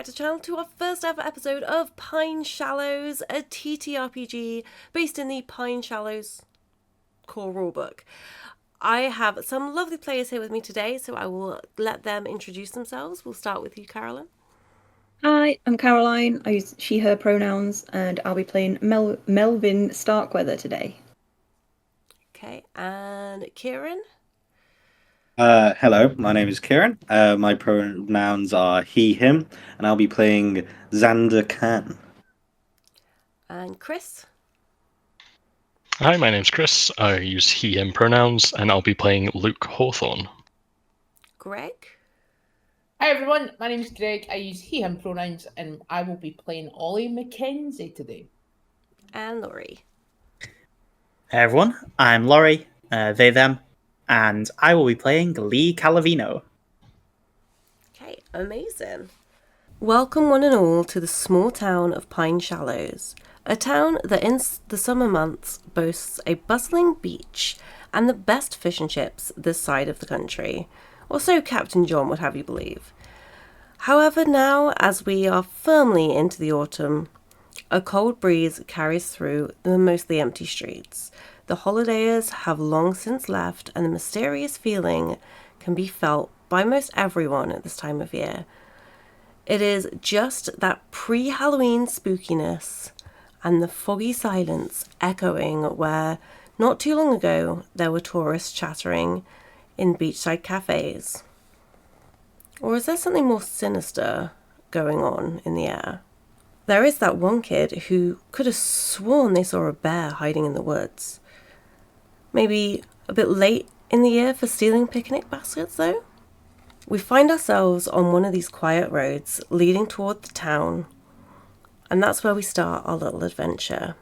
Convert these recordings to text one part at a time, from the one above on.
back to the channel to our first ever episode of Pine Shallows, a TTRPG based in the Pine Shallows core rulebook. I have some lovely players here with me today, so I will let them introduce themselves. We'll start with you, Carolyn. Hi, I'm Caroline. I use she, her pronouns, and I'll be playing Melvin Starkweather today. Okay, and Kieran. Hello, my name is Kieran. My pronouns are he, him, and I'll be playing Xander Khan. And Chris. Hi, my name's Chris. I use he, him pronouns, and I'll be playing Luke Hawthorne. Greg. Hi everyone, my name is Greg. I use he, him pronouns, and I will be playing Ollie Mackenzie today. And Laurie. Hey everyone, I'm Laurie, they, them, and I will be playing Lee Calavino. Okay, amazing. Welcome one and all to the small town of Pine Shallows, a town that in the summer months boasts a bustling beach and the best fish and chips this side of the country, or so Captain John would have you believe. However, now as we are firmly into the autumn, a cold breeze carries through the mostly empty streets. The holidayers have long since left, and the mysterious feeling can be felt by most everyone at this time of year. It is just that pre-Halloween spookiness and the foggy silence echoing where, not too long ago, there were tourists chattering in beachside cafes. Or is there something more sinister going on in the air? There is that one kid who could have sworn they saw a bear hiding in the woods. Maybe a bit late in the year for stealing picnic baskets, though? We find ourselves on one of these quiet roads leading toward the town, and that's where we start our little adventure.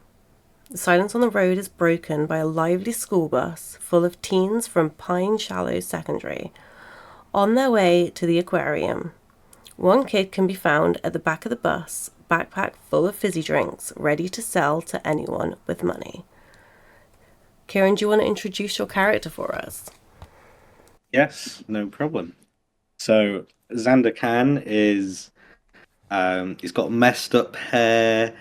The silence on the road is broken by a lively school bus full of teens from Pine Shallows Secondary on their way to the Aquarium. One kid can be found at the back of the bus, backpack full of fizzy drinks, ready to sell to anyone with money. Kieran, do you want to introduce your character for us? Yes, no problem. So Xander Khan is he's got messed up hair,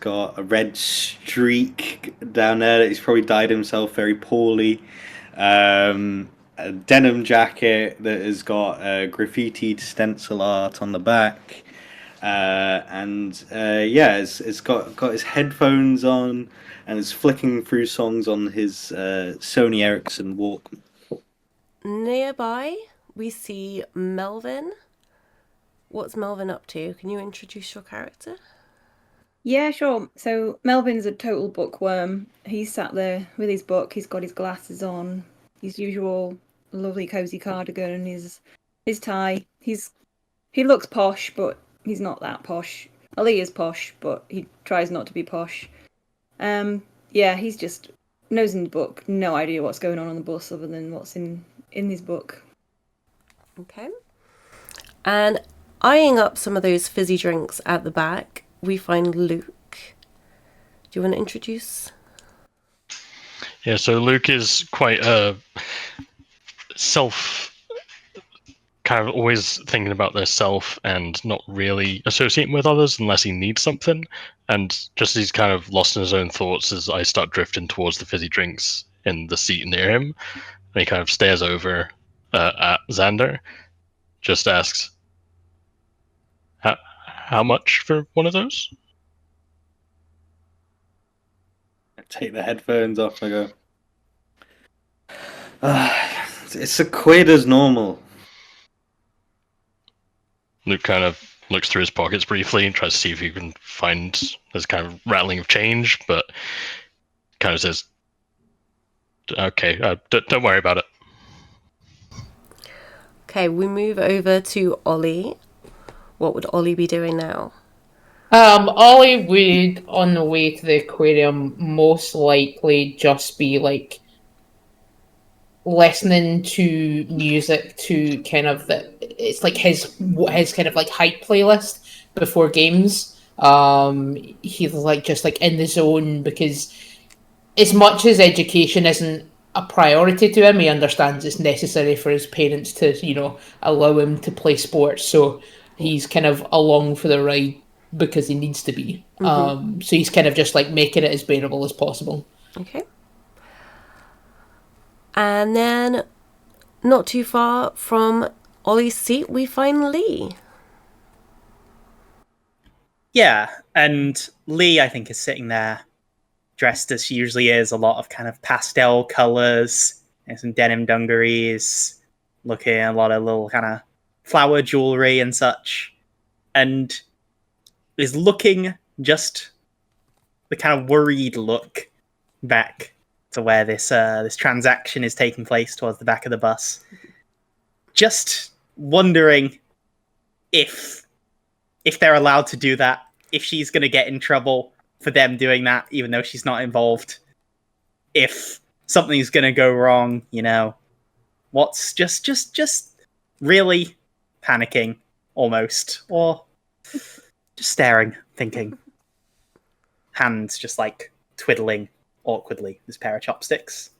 got a red streak down there that he's probably dyed himself very poorly. A denim jacket that has got graffitied stencil art on the back. It's got his headphones on and is flicking through songs on his Sony Ericsson Walkman. Nearby, we see Melvin. What's Melvin up to? Can you introduce your character? Yeah, sure. So Melvin's a total bookworm. He's sat there with his book. He's got his glasses on, his usual lovely cozy cardigan, his tie. He looks posh, but he's not that posh. Well, he is posh, but he tries not to be posh. He's just nose in the book. No idea what's going on the bus other than what's in his book. Okay. And eyeing up some of those fizzy drinks at the back, we find Luke. Do you want to introduce? Yeah, so Luke is quite kind of always thinking about their self and not really associating with others unless he needs something. And just as he's kind of lost in his own thoughts as I start drifting towards the fizzy drinks in the seat near him, and he kind of stares over at Xander, just asks, how much for one of those? I take the headphones off. I go, it's a quid as normal. Luke kind of looks through his pockets briefly and tries to see if he can find this kind of rattling of change, but kind of says, okay, don't worry about it. Okay, we move over to Ollie. What would Ollie be doing now? Ollie would, on the way to the aquarium, most likely just be like listening to music to kind of it's like his kind of like hype playlist before games. He's like just like in the zone because as much as education isn't a priority to him, he understands it's necessary for his parents to, allow him to play sports. So He's kind of along for the ride because he needs to be. So he's kind of just like making it as bearable as possible. Okay. And then, not too far from Ollie's seat, we find Lee. Yeah, and Lee, I think, is sitting there dressed as she usually is, a lot of kind of pastel colours and some denim dungarees, looking at a lot of little kind of flower jewellery and such, and is looking just the kind of worried look back to where this transaction is taking place towards the back of the bus. Just wondering if they're allowed to do that, if she's going to get in trouble for them doing that, even though she's not involved. If something's going to go wrong, what's just really panicking almost, or just staring, thinking, hands just like twiddling awkwardly, this pair of chopsticks.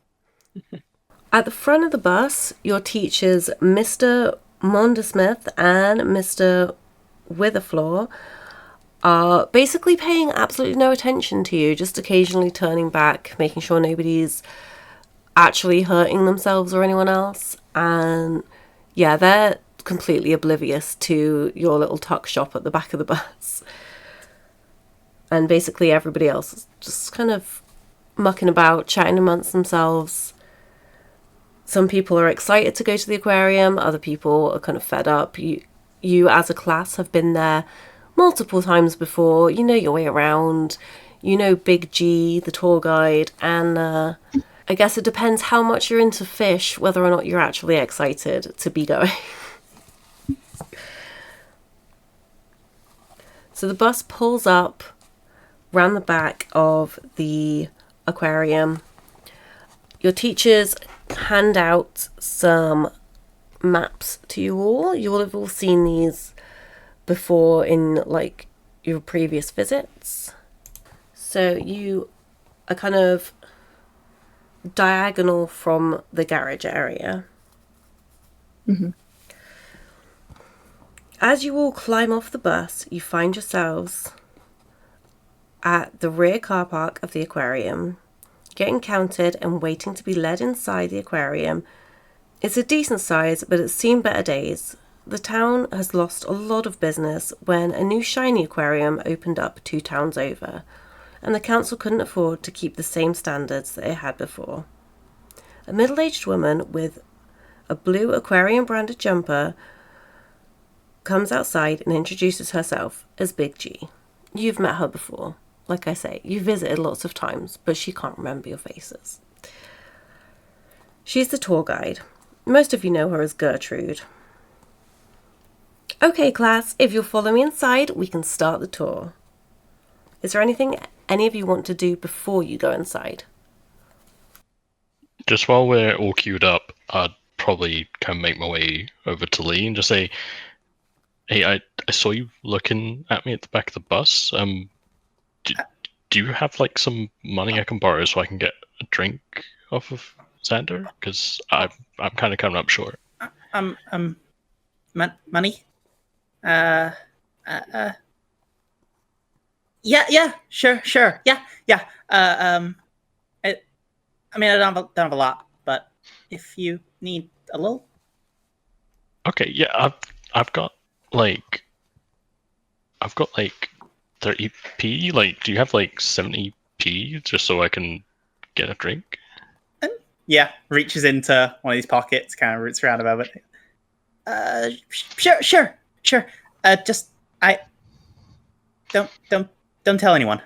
At the front of the bus, your teachers, Mr. Mondersmith and Mr. Witherflaw, are basically paying absolutely no attention to you, just occasionally turning back, making sure nobody's actually hurting themselves or anyone else. And yeah, they're completely oblivious to your little tuck shop at the back of the bus. And basically everybody else is just kind of mucking about, chatting amongst themselves. Some people are excited to go to the aquarium, other people are kind of fed up. You as a class have been there multiple times before, you know your way around, you know Big G, the tour guide, and I guess it depends how much you're into fish, whether or not you're actually excited to be going. So the bus pulls up round the back of the aquarium. Your teachers hand out some maps to you all. You will have all seen these before in like your previous visits. So you are kind of diagonal from the garage area. As you all climb off the bus, you find yourselves at the rear car park of the aquarium, getting counted and waiting to be led inside the aquarium. It's a decent size, but it's seen better days. The town has lost a lot of business when a new shiny aquarium opened up 2 towns over, and the council couldn't afford to keep the same standards that it had before. A middle-aged woman with a blue aquarium branded jumper comes outside and introduces herself as Big G. You've met her before. Like I say, you visited lots of times, but she can't remember your faces. She's the tour guide. Most of you know her as Gertrude. Okay, class, if you'll follow me inside, we can start the tour. Is there anything any of you want to do before you go inside? Just while we're all queued up, I'd probably kind of make my way over to Lee and just say, hey, I saw you looking at me at the back of the bus. Do you have like some money I can borrow so I can get a drink off of Xander? Because I'm kind of coming up short. Money? Yeah, sure, yeah. I mean, I don't have a lot, but if you need a little. Okay, yeah, I've got like 30p. Like, do you have like 70p just so I can get a drink? Yeah, reaches into one of these pockets, kind of roots around above it. Sure. Just don't tell anyone.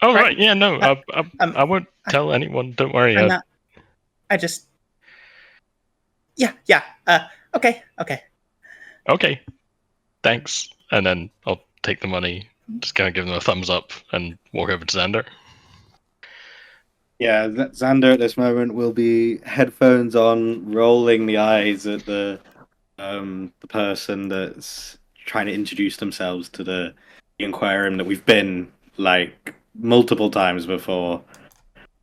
Oh right, yeah, no, I won't tell anyone. Don't worry. Yeah. Okay. Okay, thanks. And then I'll take the money, just kind of give them a thumbs up, and walk over to Xander. Yeah, Xander at this moment will be headphones on, rolling the eyes at the person that's trying to introduce themselves to the aquarium that we've been like multiple times before.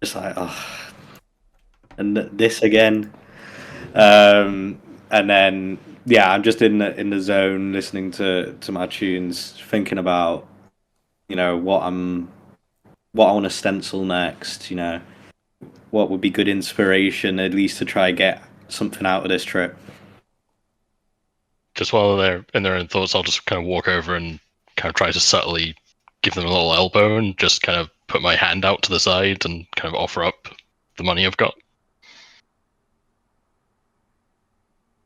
Just like, oh, and this again. And then yeah, I'm just in the zone, listening to my tunes, thinking about what I want to stencil next. What would be good inspiration, at least to try get something out of this trip. Just while they're in their own thoughts, I'll just kind of walk over and kind of try to subtly give them a little elbow and just kind of put my hand out to the side and kind of offer up the money I've got.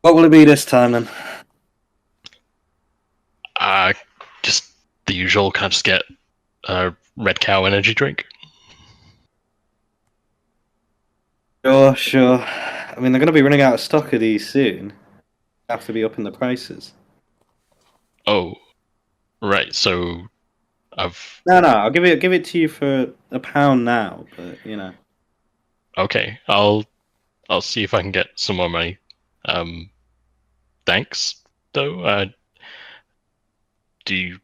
What will it be this time then? Just the usual, kind of just get a Red Cow energy drink. Sure. I mean, they're going to be running out of stock of these soon. Have to be upping the prices. Oh, right. So I've No, I'll give it to you for £1 now, but okay. I'll see if I can get some more money. Thanks, though. Do you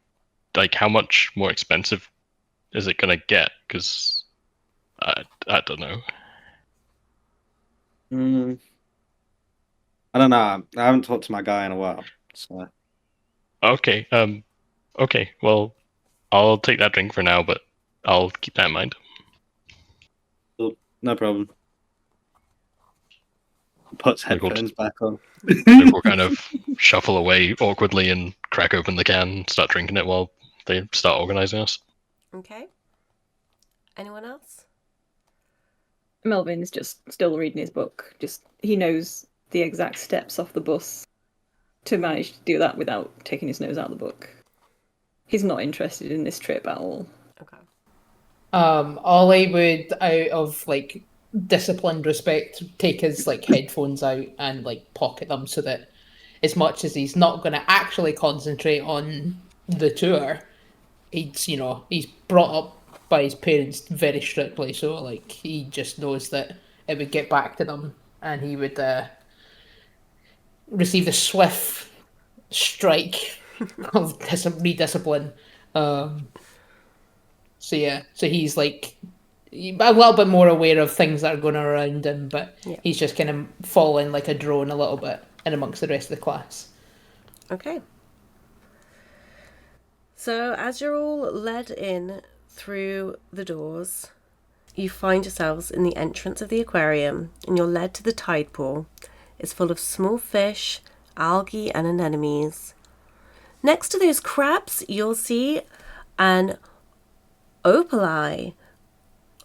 like how much more expensive is it gonna get? Because I don't know. I don't know. I haven't talked to my guy in a while. So. Okay. Okay. Well, I'll take that drink for now, but I'll keep that in mind. No problem. Puts headphones back on. We'll kind of shuffle away awkwardly and crack open the can and start drinking it while they start organizing us. Okay. Anyone else? Melvin's just still reading his book. He knows the exact steps off the bus to manage to do that without taking his nose out of the book. He's not interested in this trip at all. Okay. Ollie would, out of like disciplined respect, take his like headphones out and like pocket them so that, as much as he's not going to actually concentrate on the tour, he's brought up by his parents very strictly, so like he just knows that it would get back to them and he would receive the swift strike of rediscipline. So he's like a little bit more aware of things that are going around him, but he's just kind of falling like a drone a little bit in amongst the rest of the class. Okay. So as you're all led in through the doors, you find yourselves in the entrance of the aquarium and you're led to the tide pool. It's full of small fish, algae and anemones. Next to those crabs, you'll see an opali.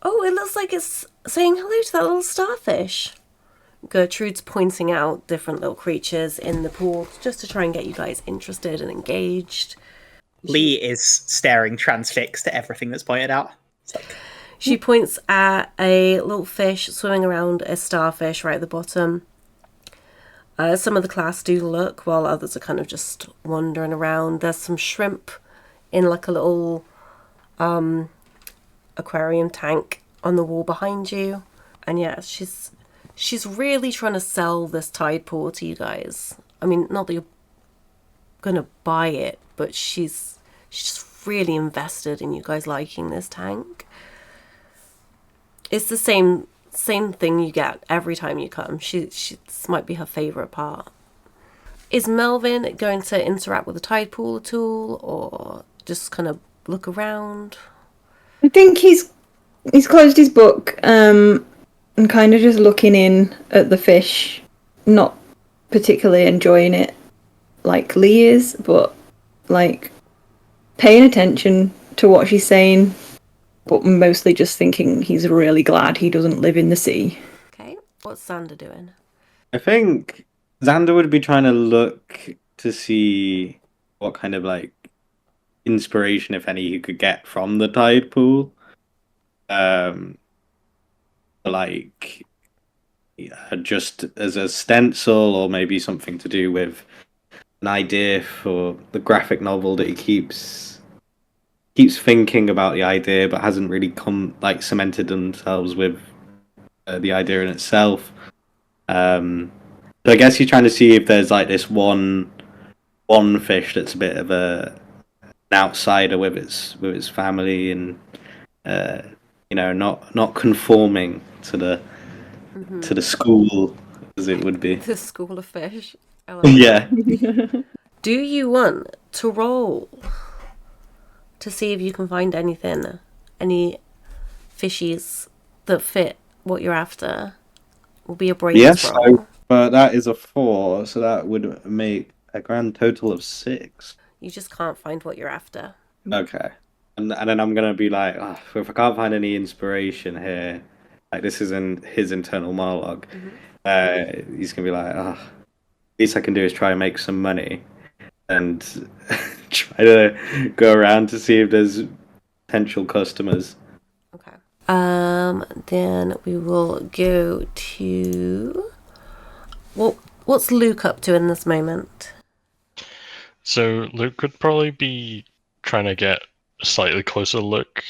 Oh, it looks like it's saying hello to that little starfish. Gertrude's pointing out different little creatures in the pool just to try and get you guys interested and engaged. Lee is staring transfixed at everything that's pointed out. She points at a little fish swimming around a starfish right at the bottom. Some of the class do look, while others are kind of just wandering around. There's some shrimp in like a little aquarium tank on the wall behind you. And yeah, she's really trying to sell this tide pool to you guys. I mean, not that you're gonna buy it, but she's really invested in you guys liking this tank. It's the same thing you get every time you come. This might be her favorite part. Is Melvin going to interact with the tide pool at all, or just kind of look around? I think he's closed his book and kind of just looking in at the fish, not particularly enjoying it like Lee is, but like paying attention to what she's saying, but mostly just thinking he's really glad he doesn't live in the sea. Okay, what's Xander doing? I think Xander would be trying to look to see what kind of like inspiration, if any, he could get from the tide pool. Like just as a stencil, or maybe something to do with an idea for the graphic novel that he keeps thinking about the idea, but hasn't really cemented themselves with the idea in itself. So I guess he's trying to see if there's like this one fish that's a bit of an outsider with its family, and not conforming to the school, as it would be. The school of fish. I love it. Yeah. Do you want to roll to see if you can find anything, any fishies that fit what you're after? Will be a brains Yes, roll. but that is a 4, so that would make a grand total of 6. You just can't find what you're after. Okay. And then I'm gonna be like, oh, if I can't find any inspiration here, like this isn't his internal monologue. He's gonna be like, oh, least I can do is try and make some money and try to go around to see if there's potential customers. Okay. Then we will go to what's Luke up to in this moment? So Luke could probably be trying to get a slightly closer look.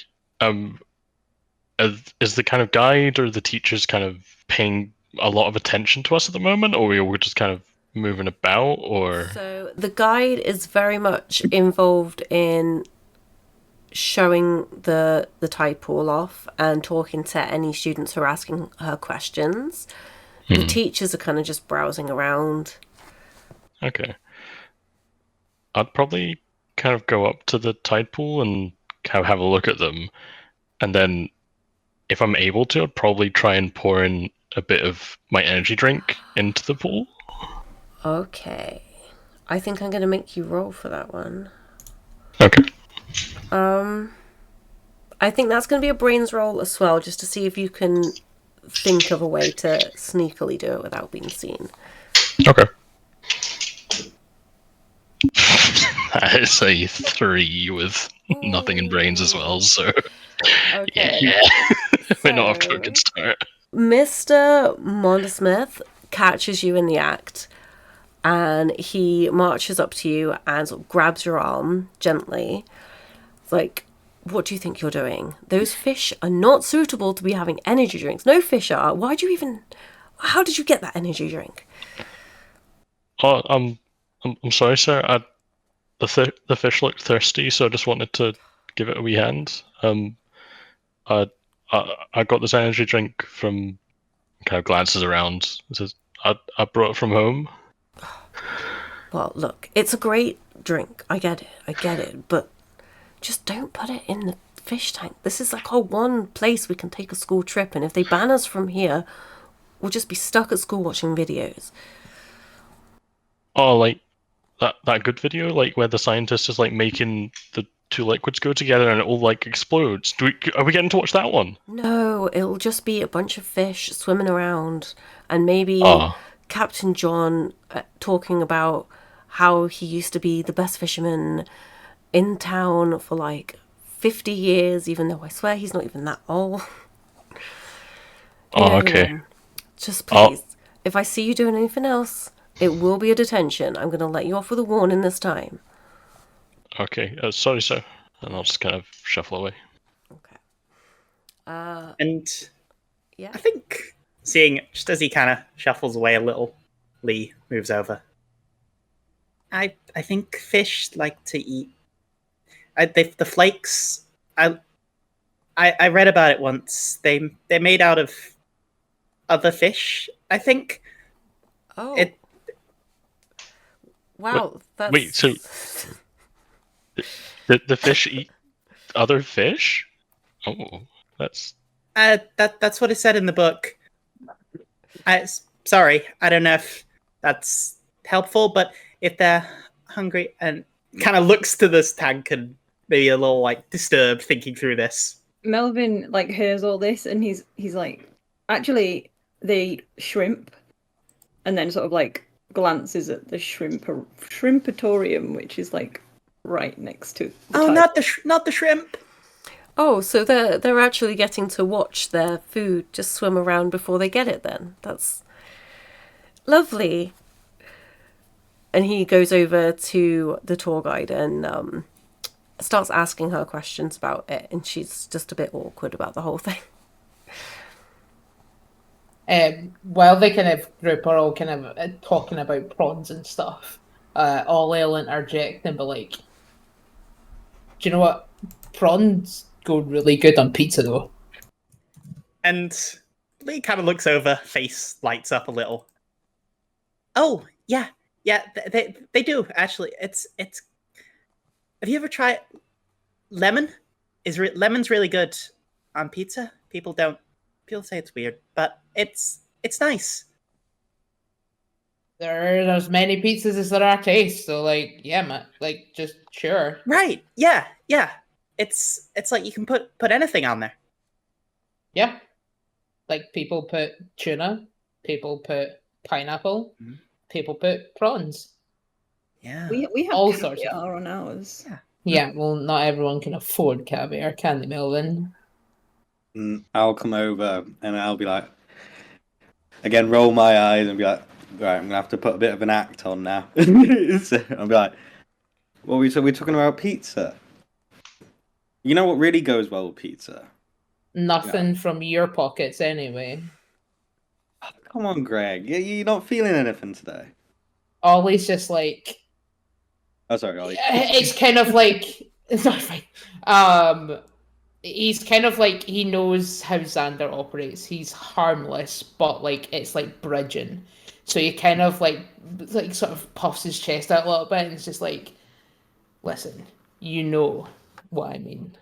Is the kind of guide or the teachers kind of paying a lot of attention to us at the moment, or we're just kind of moving about, or? So the guide is very much involved in showing the tide pool off and talking to any students who are asking her questions. The teachers are kind of just browsing around. Okay. I'd probably kind of go up to the tide pool and kind of have a look at them, and then if I'm able to, I'd probably try and pour in a bit of my energy drink into the pool. Okay. I think I'm going to make you roll for that one. Okay. I think that's going to be a brains roll as well, just to see if you can think of a way to sneakily do it without being seen. Okay. That is a 3 with nothing in brains as well, so Okay. yeah. We're not off to a good start. Mr. Mondersmith catches you in the act, and he marches up to you and sort of grabs your arm gently. It's like, what do you think you're doing? Those fish are not suitable to be having energy drinks. No fish are. How did you get that energy drink? Oh, I'm sorry, sir. The fish looked thirsty, so I just wanted to give it a wee hand. I got this energy drink from. Kind of glances around. Says, I brought it from home. Well, look, it's a great drink. I get it. But just don't put it in the fish tank. This is like our one place we can take a school trip, and if they ban us from here, we'll just be stuck at school watching videos. Oh, like that good video, like where the scientist is like making the two liquids go together and it all like explodes. Are we getting to watch that one? No, it'll just be a bunch of fish swimming around, and maybe Captain John talking about how he used to be the best fisherman in town for like 50 years, even though I swear he's not even that old. Okay. Just please, if I see you doing anything else, it will be a detention. I'm going to let you off with a warning this time. Okay, sorry, sir. And I'll just kind of shuffle away. Okay. And Yeah. I think seeing just as he kind of shuffles away a little, Lee moves over. I think fish like to eat. The flakes. I read about it once. They're made out of other fish. I think. Oh. Wow. That's... Wait. So the fish eat other fish? Oh, that's. That's what it said in the book. Sorry, I don't know if that's helpful, but if they're hungry and kind of looks to this tank and maybe a little like disturbed thinking through this. Melvin like hears all this and he's like, actually they eat shrimp, and then sort of like glances at the shrimpatorium, which is like right next to. Not the shrimp. Oh, so they're actually getting to watch their food just swim around before they get it then. That's lovely. And he goes over to the tour guide and starts asking her questions about it, and she's just a bit awkward about the whole thing. While the kind of group are all kind of talking about prawns and stuff, I'll interject and be like, do you know what? Prawns go really good on pizza, though. And Lee kind of looks over, face lights up a little. Oh, yeah, Yeah, they do actually. It's. Have you ever tried lemon? Lemon's really good on pizza. People say it's weird, but it's nice. There's many pizzas as there are tastes, so like, yeah, man, like just sure. Right? Yeah. It's like you can put anything on there. Yeah. Like people put tuna, people put pineapple, Mhm. people put prawns. Yeah. We have All sorts of- caviar on ours. Yeah. Yeah, well, not everyone can afford caviar, can they, Melvin? And I'll come over and I'll be like, again, roll my eyes and be like, right, I'm gonna have to put a bit of an act on now. So I'll be like, we're talking about pizza. You know what really goes well with pizza? Nothing from your pockets, anyway. Oh, come on, Greg. You're not feeling anything today. Ollie's just like, Oh, sorry, Ollie. it's kind of like, sorry, he's kind of like, he knows how Xander operates. He's harmless, but like it's like bridging. So he kind of like sort of puffs his chest out a little bit, and it's just like, listen, you know what I mean.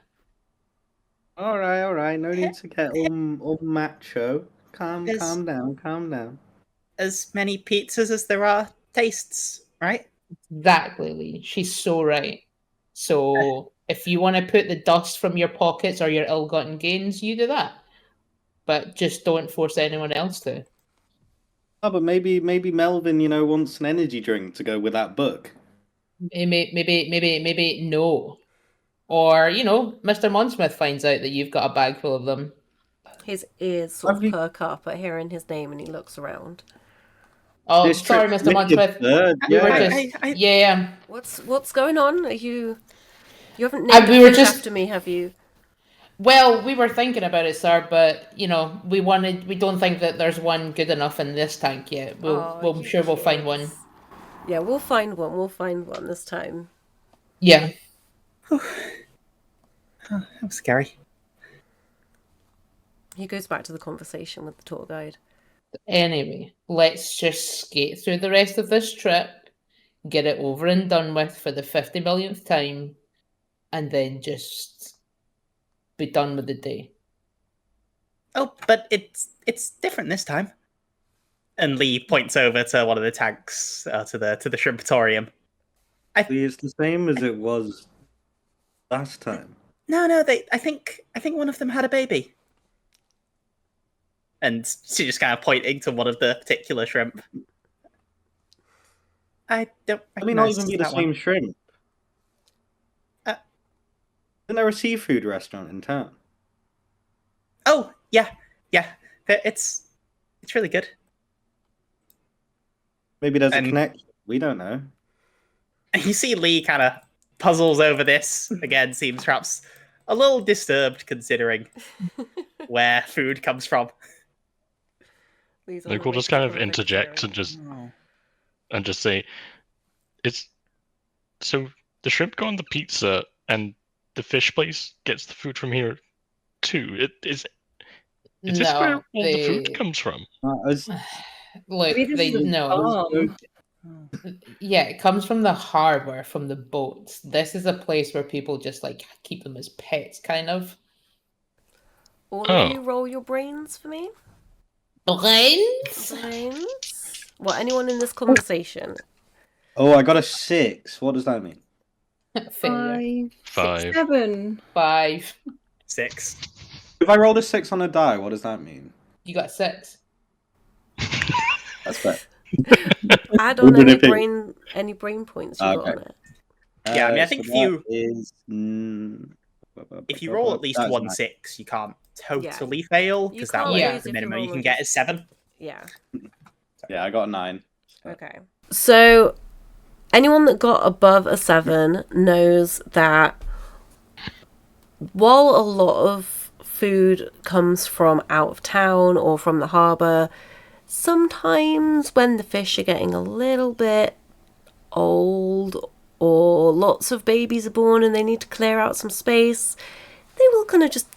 All right. No need to get all macho. Calm There's- down. As many pizzas as there are tastes, right? Exactly, Lee. She's so right. So if you want to put the dust from your pockets or your ill-gotten gains, you do that. But just don't force anyone else to. Oh, but maybe Melvin, wants an energy drink to go with that book. Maybe no. Or, Mr. Monsmith finds out that you've got a bag full of them. His ears sort Have of you- perk up at hearing his name and he looks around. Oh, This sorry, trip's Mr. Monsmith. third, We were yeah. just... Yeah. What's going on? Are you haven't And named we a were fish just- after me, have you? Well, we were thinking about it, sir, but, we don't think that there's one good enough in this tank yet. I'm You sure we'll find one. kids. Yeah, we'll find one. We'll find one this time. Yeah. That was scary. He goes back to the conversation with the tour guide. Anyway, let's just skate through the rest of this trip, get it over and done with for the 50 millionth time, and then just be done with the day. Oh, but it's different this time. And Lee points over to one of the tanks, to the shrimpatorium. It's the same as it was last time. No, I think one of them had a baby. And she's just kind of pointing to one of the particular shrimp. I don't. I mean, not recognize even be the that same one. shrimp. Uh, Isn't there a seafood restaurant in town? Oh yeah. It's really good. Maybe there's a And- connection. We don't know. And you see Lee kind of puzzles over this again. Seems perhaps a little disturbed considering where food comes from. Lee's on Like the we'll way just to kind of become a interject vegetarian. and just say, it's so the shrimp go on the pizza and the fish place gets the food from here too. Is this where No, all the food comes from? look, Maybe this they is a no. farm. Yeah, it comes from the harbor, from the boats. This is a place where people just like keep them as pets, kind of. All Oh. of you roll your brains for me. Brains? Brains. Well, anyone in this conversation? Oh, I got a 6. What does that mean? Failure. 5, 6, 5. 7. 5. 6. If I rolled a 6 on a die, what does that mean? You got 6. That's fair. Add on Even if it- any brain points you got Okay. on it. Yeah, I mean, I think so if you- that is, If you roll at least that's 1 nice. 6, you can't totally fail because that can't way lose the if you minimum you roll can a get just- is 7. Yeah. Yeah, I got a 9. Okay. So, anyone that got above a 7 knows that while a lot of food comes from out of town or from the harbour, sometimes when the fish are getting a little bit old or lots of babies are born and they need to clear out some space, they will kind of just,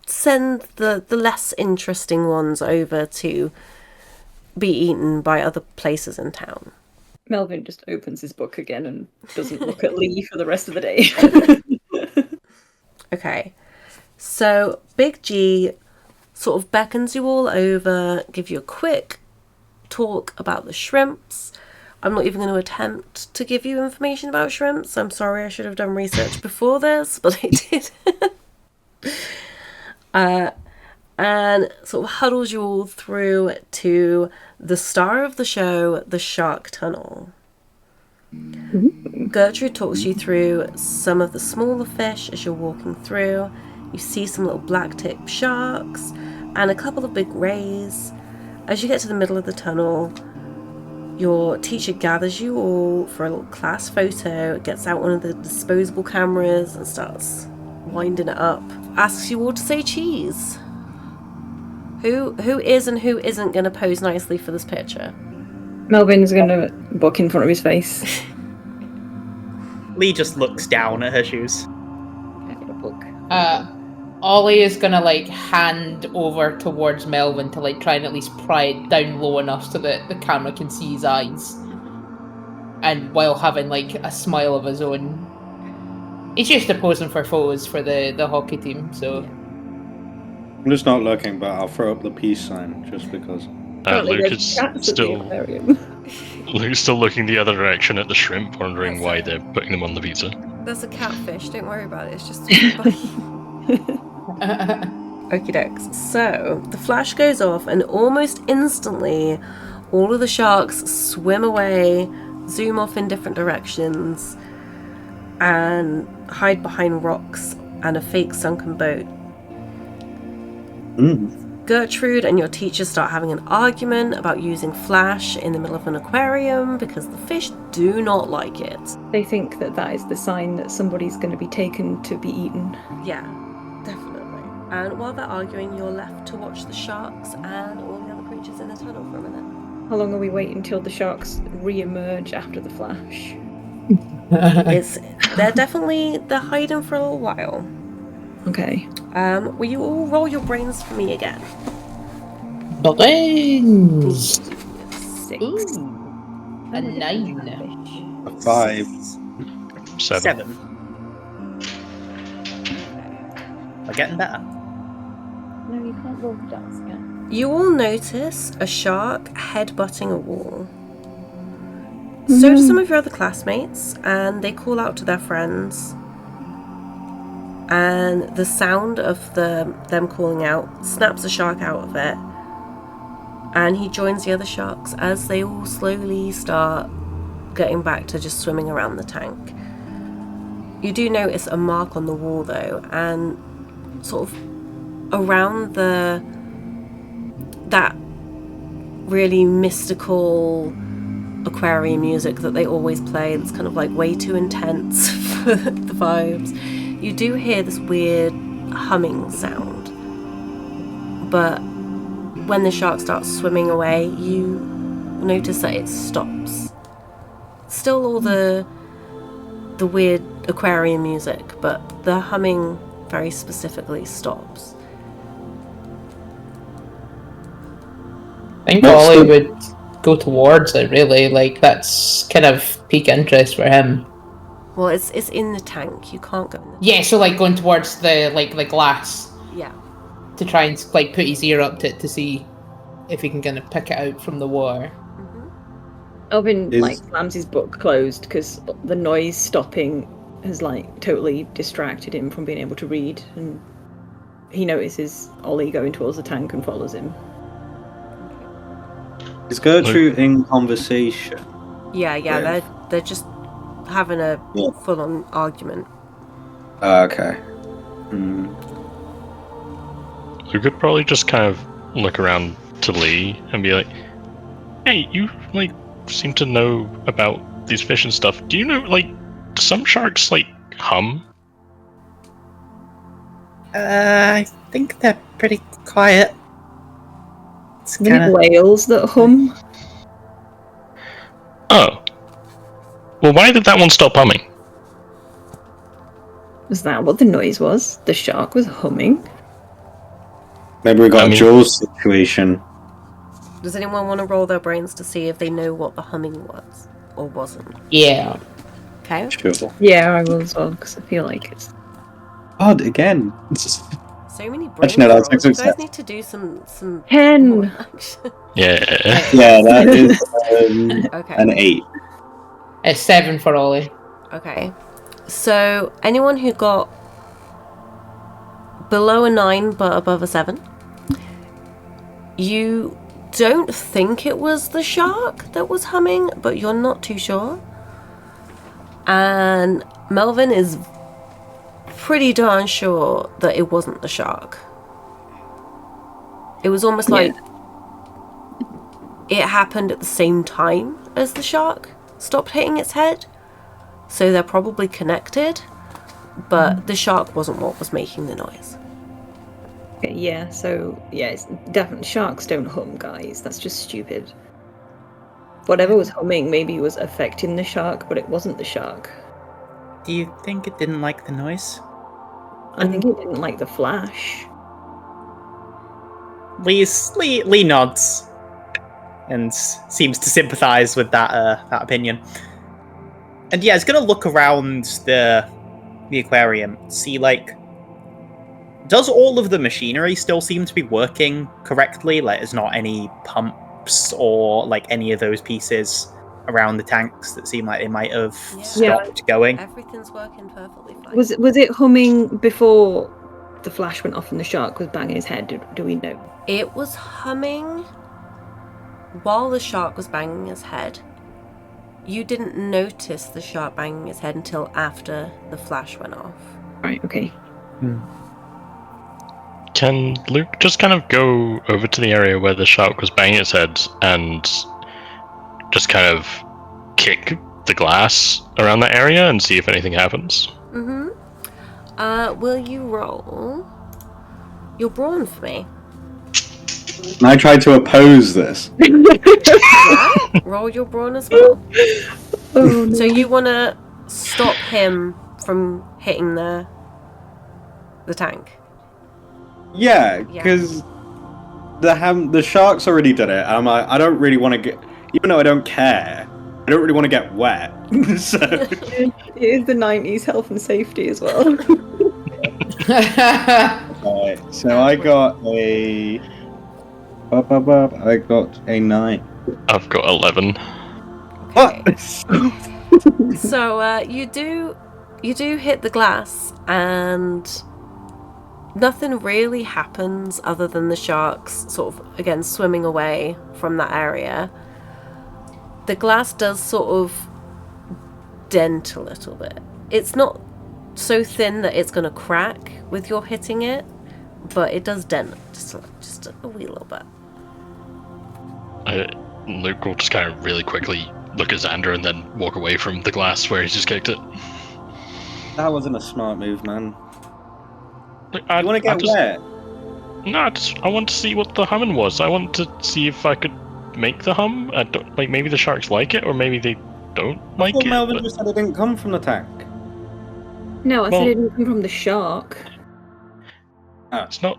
send the less interesting ones over to be eaten by other places in town. Melvin just opens his book again and doesn't look at Lee for the rest of the day. Okay, so Big G sort of beckons you all over, give you a quick talk about the shrimps. I'm not even going to attempt to give you information about shrimps. I'm sorry, I should have done research before this, but I did. And sort of huddles you all through to the star of the show, the Shark Tunnel. Gertrude talks you through some of the smaller fish as you're walking through. You see some little black-tip sharks and a couple of big rays. As you get to the middle of the tunnel, your teacher gathers you all for a little class photo, gets out one of the disposable cameras and starts winding it up. Asks you all to say cheese. Who is and who isn't going to pose nicely for this picture? Melvin's going to book in front of his face. Lee just looks down at her shoes. Ollie is gonna like hand over towards Melvin to like try and at least pry it down low enough so that the camera can see his eyes, and while having like a smile of his own. He's used to posing for photos for the hockey team, so. I'm just not looking, but I'll throw up the peace sign just because. Luke is Luke's still looking the other direction at the shrimp, wondering why they're putting them on the pizza. There's a catfish, don't worry about it, it's just... Okie dokes. So, the flash goes off and almost instantly all of the sharks swim away, zoom off in different directions, and hide behind rocks and a fake sunken boat. Gertrude and your teacher start having an argument about using flash in the middle of an aquarium because the fish do not like it. They think that is the sign that somebody's going to be taken to be eaten. Yeah, definitely. And while they're arguing, you're left to watch the sharks and all the other creatures in the tunnel for a minute. How long are we waiting until the sharks re-emerge after the flash? They're hiding for a little while. Okay. Will you all roll your brains for me again? Brains! 6. Ooh, a 9. A 5. 7. We're getting better. No, you can't roll the dice yet. You all notice a shark headbutting a wall. So do some of your other classmates, and they call out to their friends. And the sound of them calling out snaps the shark out of it. And he joins the other sharks as they all slowly start getting back to just swimming around the tank. You do notice a mark on the wall though, and sort of around that really mystical aquarium music that they always play that's kind of like way too intense for the vibes. You do hear this weird humming sound, but when the shark starts swimming away, you notice that it stops. Still all the weird aquarium music, but the humming very specifically stops. I think Ollie would go towards it, really. Like, that's kind of peak interest for him. Well, it's in the tank. You can't go in the tank. Yeah, so like going towards the glass. Yeah. To try and like put his ear up to it to see if he can kind of pick it out from the water. Elvin slams his book closed because the noise stopping has like totally distracted him from being able to read, and he notices Ollie going towards the tank and follows him. Is Gertrude in conversation? Yeah, they're just having a full-on argument. Okay. We could probably just kind of look around to Lee and be like, "Hey, you like seem to know about these fish and stuff. Do you know like do some sharks like hum?" I think they're pretty quiet. It's Kinda... whales that hum. Oh. Well, why did that one stop humming? Was that what the noise was? The shark was humming? Maybe we got a Jaws situation. Does anyone want to roll their brains to see if they know what the humming was or wasn't? Yeah. Okay. Sure. Yeah, I will as well, because I feel like it's... Odd again. So many brain Actually, no, that's rolls. You guys success. need to do some 10! more action. Yeah. Yeah, that is Okay. an 8. It's 7 for Ollie. Okay. So anyone who got below a 9 but above a 7, you don't think it was the shark that was humming, but you're not too sure. And Melvin is pretty darn sure that it wasn't the shark. It was almost like it happened at the same time as the shark stopped hitting its head. So they're probably connected, but the shark wasn't what was making the noise. Okay, yeah, so, yeah, it's definitely... Sharks don't hum, guys. That's just stupid. Whatever was humming maybe was affecting the shark, but it wasn't the shark. Do you think it didn't like the noise? I think it didn't like the flash. Lee nods and seems to sympathise with that opinion. And yeah, it's gonna look around the aquarium, see like, does all of the machinery still seem to be working correctly? Like, there's not any pumps or like any of those pieces around the tanks that seem like they might have stopped going. Everything's working perfectly fine. Was it humming before the flash went off and the shark was banging his head? Do we know? It was humming while the shark was banging his head. You didn't notice the shark banging his head until after the flash went off. Right, okay. Can Luke just kind of go over to the area where the shark was banging its head and just kind of kick the glass around that area and see if anything happens? Will you roll your brawn for me? And I tried to oppose this. Yeah, roll your brawn as well. Oh, no. So you want to stop him from hitting the tank? Yeah, because the shark's already done it. I'm like, I don't really want to get, even though I don't care, I don't really want to get wet. So It is the 90s health and safety as well. so I got a 9. Okay. I've got 11. What? So you do hit the glass and nothing really happens other than the sharks sort of again swimming away from that area. The glass does sort of dent a little bit. It's not so thin that it's going to crack with your hitting it, but it does dent just a wee little bit. Luke will just kind of really quickly look at Xander and then walk away from the glass where he's just kicked it. That wasn't a smart move, man. Look, You want to get wet? No, I want to see what the humming was. I want to see if I could make the hum. I don't, like, maybe the sharks like it, or maybe they don't like it. Melvin but- just said it didn't come from the tank. No, I Well- said it didn't come from the shark. It's not.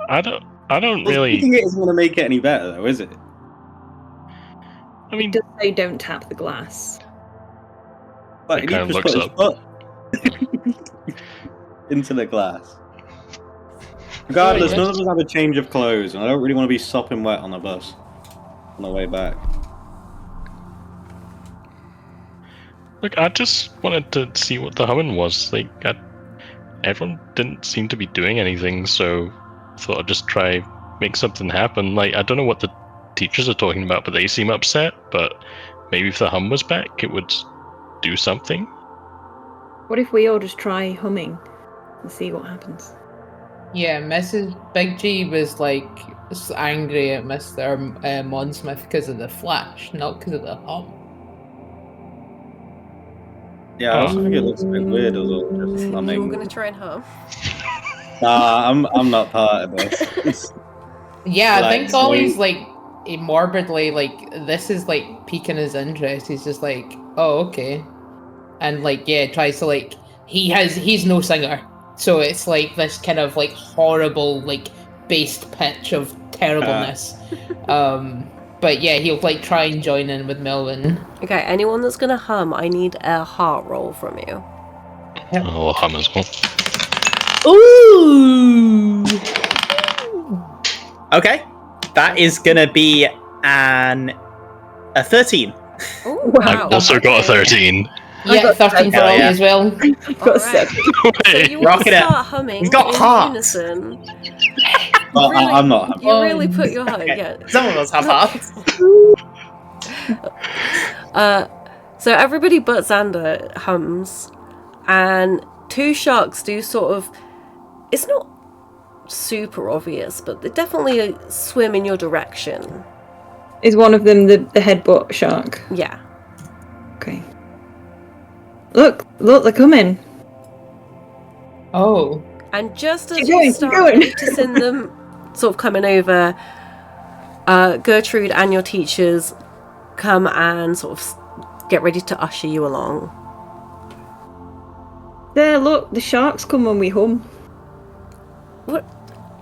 I don't Well, really. speaking it isn't going to make it any better, though, is it? I mean, It does say don't tap the glass. But It he kinda just looks put his foot into the glass. Regardless, none of us have a change of clothes, and I don't really want to be sopping wet on the bus on the way back. look, I just wanted to see what the humming was. Like, everyone didn't seem to be doing anything, so I thought I'd just try make something happen. Like, I don't know what the teachers are talking about, but they seem upset. But maybe if the hum was back, it would do something. What if we all just try humming and see what happens? Yeah, Mrs. Big G was like angry at Mr. Monsmith because of the flash, not because of the hum. Yeah, I also think it looks a bit weird as well. Just You're humming. going to try and hum? Nah, I'm not part of this. Yeah, I Like, think Ollie's like morbidly like this is like piquing his interest. He's just like, oh okay, and like tries to like he's no singer, so it's like this kind of like horrible like bass pitch of terribleness. But yeah, he'll like try and join in with Melvin. Okay, anyone that's gonna hum, I need a heart roll from you. Oh, hum as well. Ooh. Okay, that is gonna be a 13. Oh, Wow. I've wow. also got a okay. 13. I Yeah, got 13 for Hell Ollie yeah. as well. I've got Alright. 7. So you all Rocking it. start humming He's got in hearts. unison. Well, Really- I'm not. You really put your heart, Okay, yeah. some of us have hearts. So everybody but Xander hums, and 2 sharks do sort of. It's not super obvious, but they definitely swim in your direction. Is one of them the headbutt shark? Yeah. Okay. Look, they're coming. Oh. And just as Keep you going, keep start going. noticing them sort of coming over, Gertrude and your teachers come and sort of get ready to usher you along. There, look, the sharks come when we hum. What?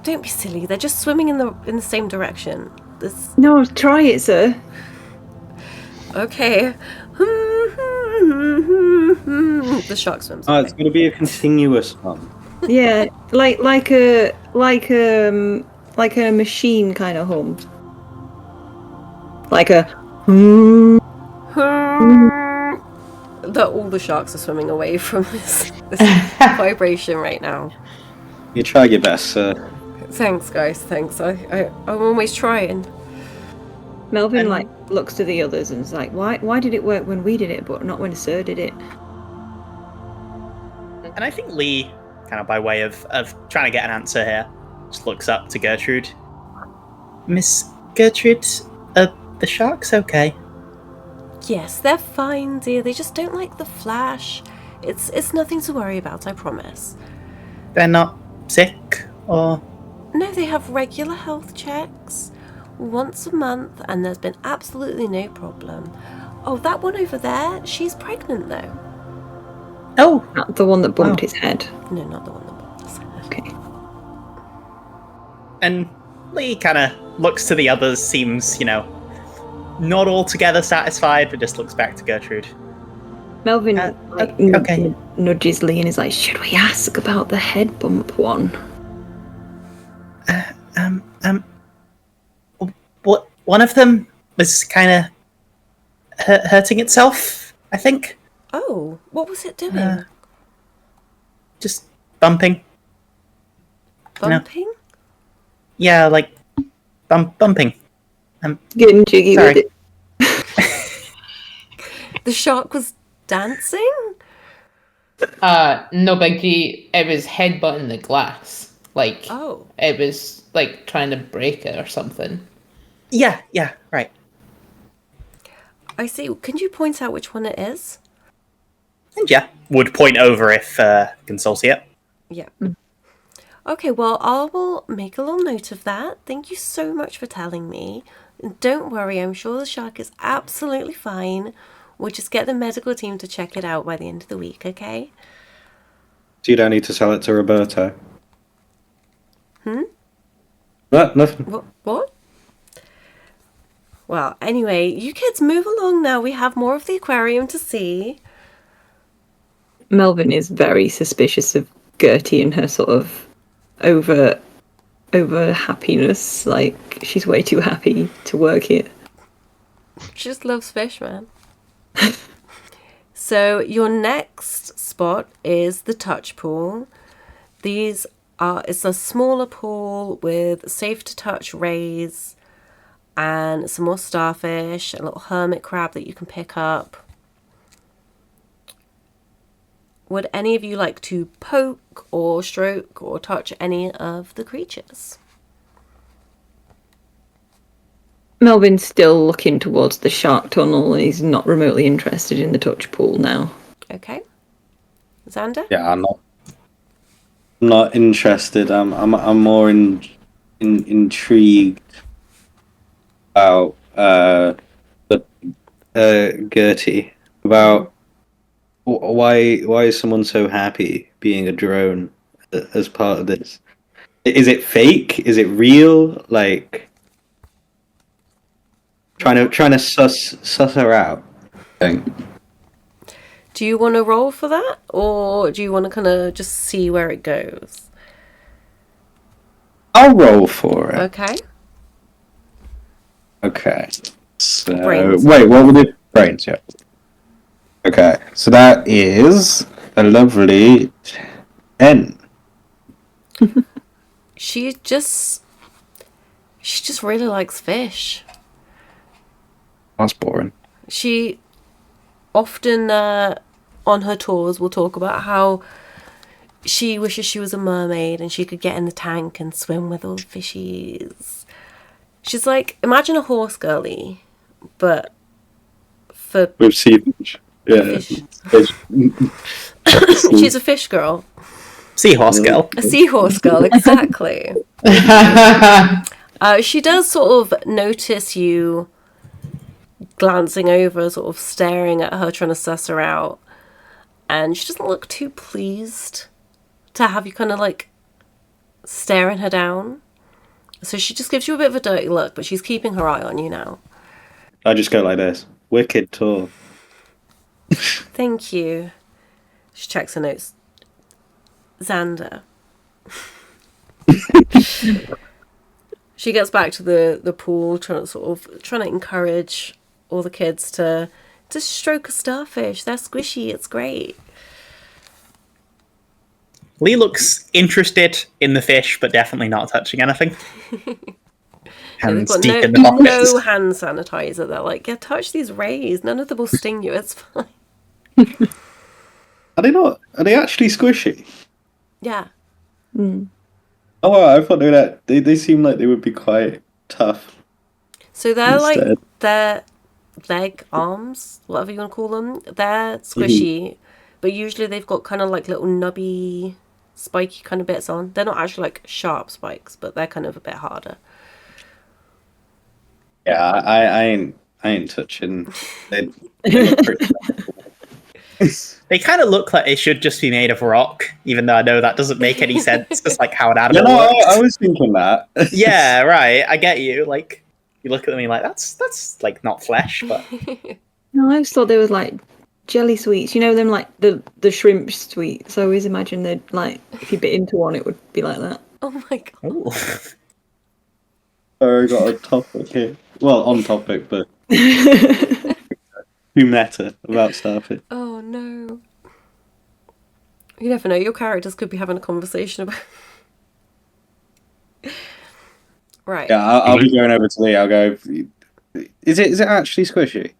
Don't be silly. They're just swimming in the same direction. This. No, try it, sir. Okay. The shark swims Oh, away. it's going to be a continuous hum. Yeah, like a machine kind of hum. Like a. That all the sharks are swimming away from this vibration right now. You try your best, sir. Thanks, guys. Thanks. I'm always trying. Melvin like looks to the others and is like, why did it work when we did it, but not when Sir did it? And I think Lee, kind of by way of trying to get an answer here, just looks up to Gertrude. Miss Gertrude, the shark's okay. Yes, they're fine, dear. They just don't like the flash. It's nothing to worry about, I promise. They're not sick, or... No, they have regular health checks once a month, and there's been absolutely no problem. Oh, that one over there, she's pregnant though. Oh, Not the one that bumped Wow. his head. No, not the one that bought this. Okay. and Lee kind of looks to the others, seems, not altogether satisfied, but just looks back to Gertrude. Melvin okay. nudges Lee and is like, should we ask about the head bump one? What? One of them was kind of hurting itself, I think. Oh, what was it doing? Just bumping. Bumping? Yeah, like bumping. Getting jiggy Sorry. with it. The shark was dancing? No, Big G, it was headbutting the glass. Like, Oh. it was like trying to break it or something. Yeah, right. I see. Can you point out which one it is? And yeah, would point over if can still see it. Yeah. Okay, well, I will make a little note of that. Thank you so much for telling me. And don't worry, I'm sure the shark is absolutely fine. We'll just get the medical team to check it out by the end of the week, okay? So you don't need to sell it to Roberto. Hmm? No, nothing. What? Well, anyway, you kids move along now. We have more of the aquarium to see. Melvin is very suspicious of Gertie and her sort of over happiness. Like, she's way too happy to work here. She just loves fish, man. So your next spot is the touch pool. It's a smaller pool with safe to touch rays and some more starfish, a little hermit crab that you can pick up. Would any of you like to poke or stroke or touch any of the creatures? Melvin's still looking towards the shark tunnel and he's not remotely interested in the touch pool now. Okay. Xander? Yeah, I'm not interested. I'm more intrigued about Gertie, about why is someone so happy being a drone as part of this? Is it fake? Is it real? Like, trying to suss her out. I think. Do you want to roll for that, or do you want to kind of just see where it goes? I'll roll for it. Okay. Okay. So Brains. wait, what were the brains? Yeah. Okay, so that is a lovely 10. She just really likes fish. That's boring. She often on her tours will talk about how she wishes she was a mermaid and she could get in the tank and swim with all the fishies. She's like, imagine a horse girly, but for With sea fish. Yeah. fish. She's a fish girl. Seahorse girl. A seahorse girl, exactly. She does sort of notice you glancing over, sort of staring at her, trying to suss her out. And she doesn't look too pleased to have you kind of like staring her down. So she just gives you a bit of a dirty look, but she's keeping her eye on you now. I just go like this. Wicked tour. Thank you. She checks her notes. Xander. She gets back to the pool, trying to encourage all the kids to stroke a starfish. They're squishy. It's great. Lee looks interested in the fish, but definitely not touching anything. Hands They've deep got in the pockets. no hand sanitizer. They're like, yeah, touch these rays. None of them will sting you. It's fine. Are they not? Are they actually squishy? Yeah. Mm. Oh, wow, I thought they seem like they would be quite tough. So they're Instead. like their leg, arms, whatever you want to call them. They're squishy, but usually they've got kind of like little nubby, spiky kind of bits on. They're not actually like sharp spikes, but they're kind of a bit harder. Yeah, I ain't touching. They look pretty They kind of look like they should just be made of rock, even though I know that doesn't make any sense. Just like how an Yeah, animal no, works. I was thinking that. Yeah, right. I get you. Like you look at them, and you're like, that's like not flesh, but No, I always thought they was like jelly sweets. You know them like the shrimp sweets. I always imagined they'd like if you bit into one, it would be like that. Oh my god. ooh. I got a topic here. Well, on topic, but too meta about starfish. Oh no. You never know. Your characters could be having a conversation about. Right. Yeah, I'll be going over to Lee. I'll go. Is it actually squishy?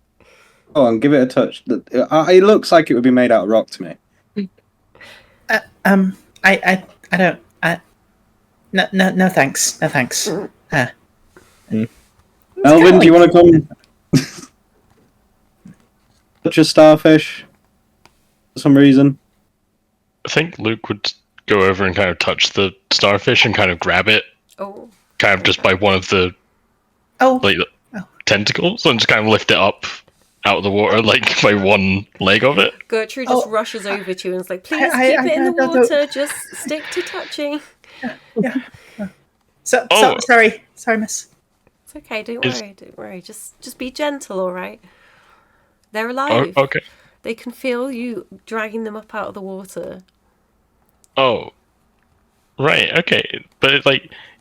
Go on, give it a touch. It looks like it would be made out of rock to me. I don't. No, thanks. No, thanks. Melvin, do you want to come touch a starfish for some reason? I think Luke would go over and kind of touch the starfish and kind of grab it, Oh. kind of just by one of the Oh, like tentacles, and just kind of lift it up out of the water, like by one leg of it. Gertrude just rushes over to you and is like, please I- keep it in the don't- water. Just stick to touching. yeah. So Oh. sorry, miss. It's okay. Don't Is- worry. Don't worry. Just be gentle, all right? They're Oh, alive. okay. They can feel you dragging them up out of the water. Oh, right. Okay, but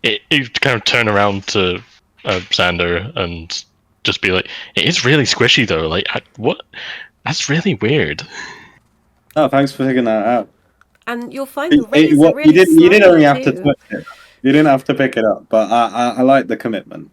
you kind of turn around to Xander and just be like, "It is really squishy, though. Like, what? That's really weird." Oh, thanks for figuring that out. And you'll find the rays are really you didn't only have slimy to too. touch it. You didn't have to pick it up, but I like the commitment.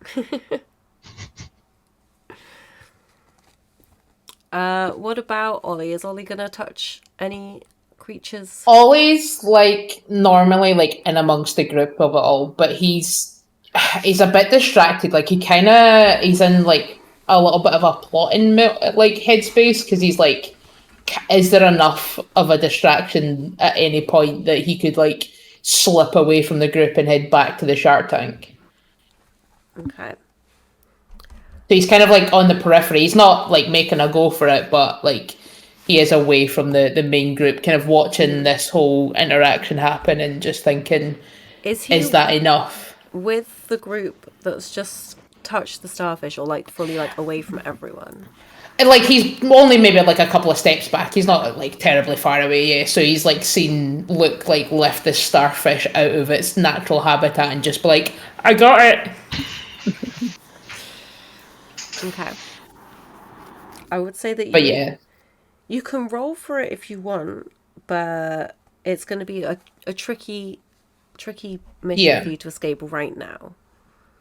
What about Ollie? Is Ollie gonna touch any creatures? Ollie's like normally like in amongst the group of it all, but he's a bit distracted. Like he's in like a little bit of a plotting like headspace because he's like, is there enough of a distraction at any point that he could like slip away from the group and head back to the shark tank? Okay. So he's kind of like on the periphery. He's not like making a go for it, but like he is away from the main group, kind of watching this whole interaction happen and just thinking, Is he is that enough? with the group that's just touch the starfish or like fully like away from everyone? And like he's only maybe like a couple of steps back. He's not like terribly far away, yeah. So he's like seen Luke like lift this starfish out of its natural habitat and just be like, "I got it." Okay. I would say that But yeah, you can roll for it if you want, but it's going to be a tricky mission Yeah. for you to escape right now.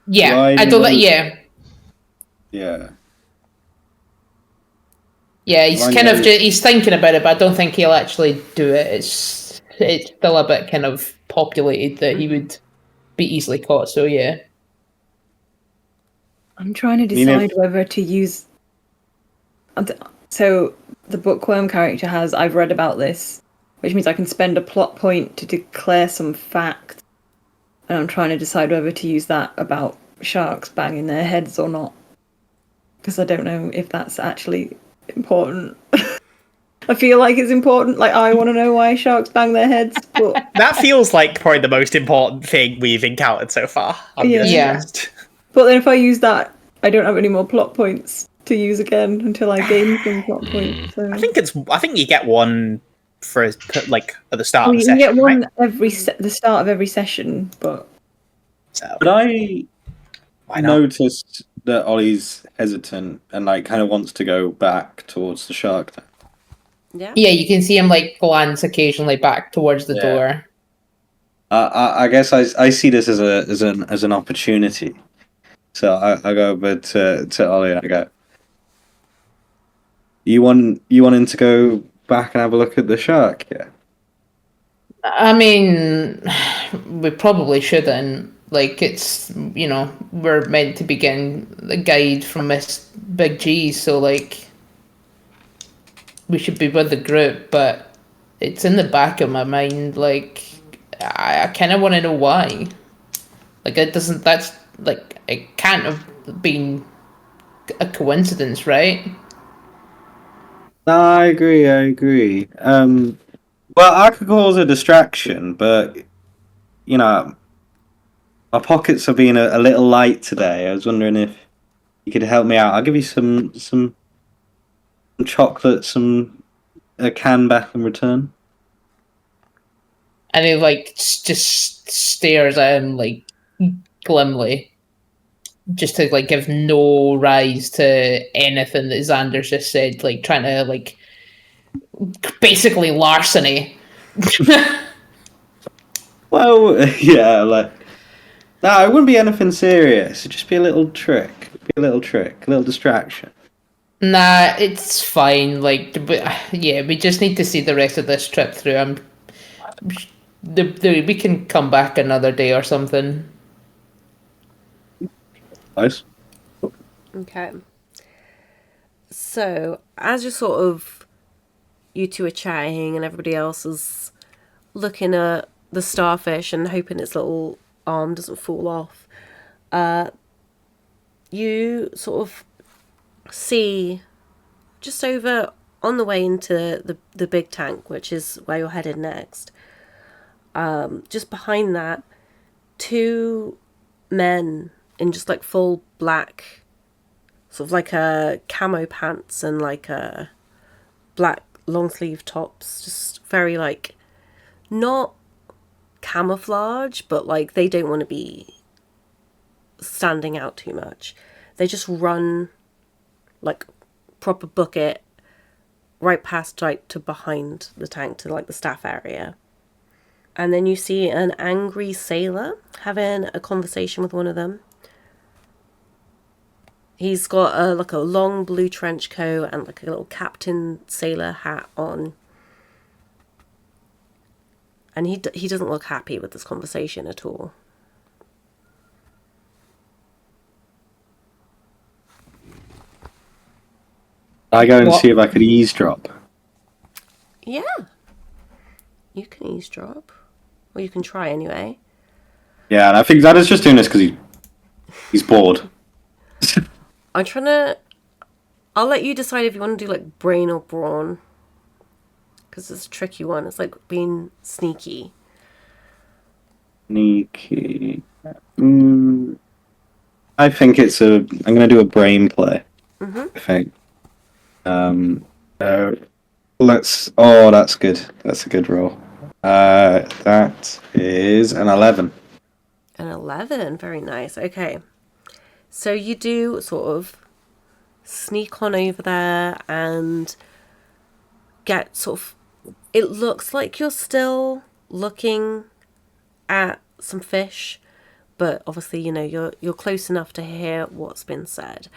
yeah. Why I do don't. they- Yeah, Yeah. yeah. He's Why kind do of they- he's thinking about it, but I don't think he'll actually do it. It's still a bit kind of populated that he would be easily caught. So yeah. I'm trying to mean, if- decide whether to use. So the bookworm character has. I've read about this, which means I can spend a plot point to declare some fact, and I'm trying to decide whether to use that about sharks banging their heads or not, because I don't know if that's actually important. I feel like it's important. Like I want to know why sharks bang their heads, but That feels like probably the most important thing we've encountered so far. I'm Yeah. gonna Yeah. suggest. but then if I use that, I don't have any more plot points to use again until I gain some plot points. So I think you get one for like at the start well, of the you can session. get one right? every the start of every session, but So But I why not? noticed that Ollie's hesitant and like kind of wants to go back towards the shark. Yeah. Yeah, you can see him like glance occasionally back towards the Yeah. door. I guess I see this as an opportunity. So I go over to Ollie and I go, you want him to go back and have a look at the shark? Yeah. I mean, we probably shouldn't. Like, it's, we're meant to be getting a guide from Miss Big G, so, like, we should be with the group, but it's in the back of my mind, like, I kind of want to know why. Like, it can't have been a coincidence, right? No, I agree. Well, I could cause a distraction, but my pockets are being a little light today. I was wondering if you could help me out. I'll give you some chocolate, a can back in return. And he, like, just stares at him, like, glumly. Just to, like, give no rise to anything that Xander's just said, like, trying to, like, basically larceny. Well, yeah, like no, it wouldn't be anything serious. It'd just be a little trick. A little distraction. Nah, it's fine. Like, but yeah, we just need to see the rest of this trip through. We can come back another day or something. Nice. Okay. So, as you two are chatting and everybody else is looking at the starfish and hoping its little arm doesn't fall off, you sort of see just over on the way into the big tank, which is where you're headed next, just behind that, two men in just like full black, sort of like a camo pants and like a black long sleeve tops, just very like not camouflage, but like they don't want to be standing out too much. They just run like proper book it right past like to behind the tank to like the staff area. And then you see an angry sailor having a conversation with one of them. He's got a long blue trench coat and like a little captain sailor hat on. And he doesn't look happy with this conversation at all. I go and What? see if I could eavesdrop. Yeah. You can eavesdrop. Or you can try anyway. Yeah, and I think Zada's just doing this because he's bored. I'm trying to... I'll let you decide if you want to do like brain or brawn. Because it's a tricky one. It's like being sneaky. Sneaky. I think I'm going to do a brain play. Mm-hmm. I think. Let's. Oh, that's good. That's a good roll. That is an 11. An 11. Very nice. Okay. So you do sort of sneak on over there and get sort of. It looks like you're still looking at some fish, but obviously, you're close enough to hear what's been said.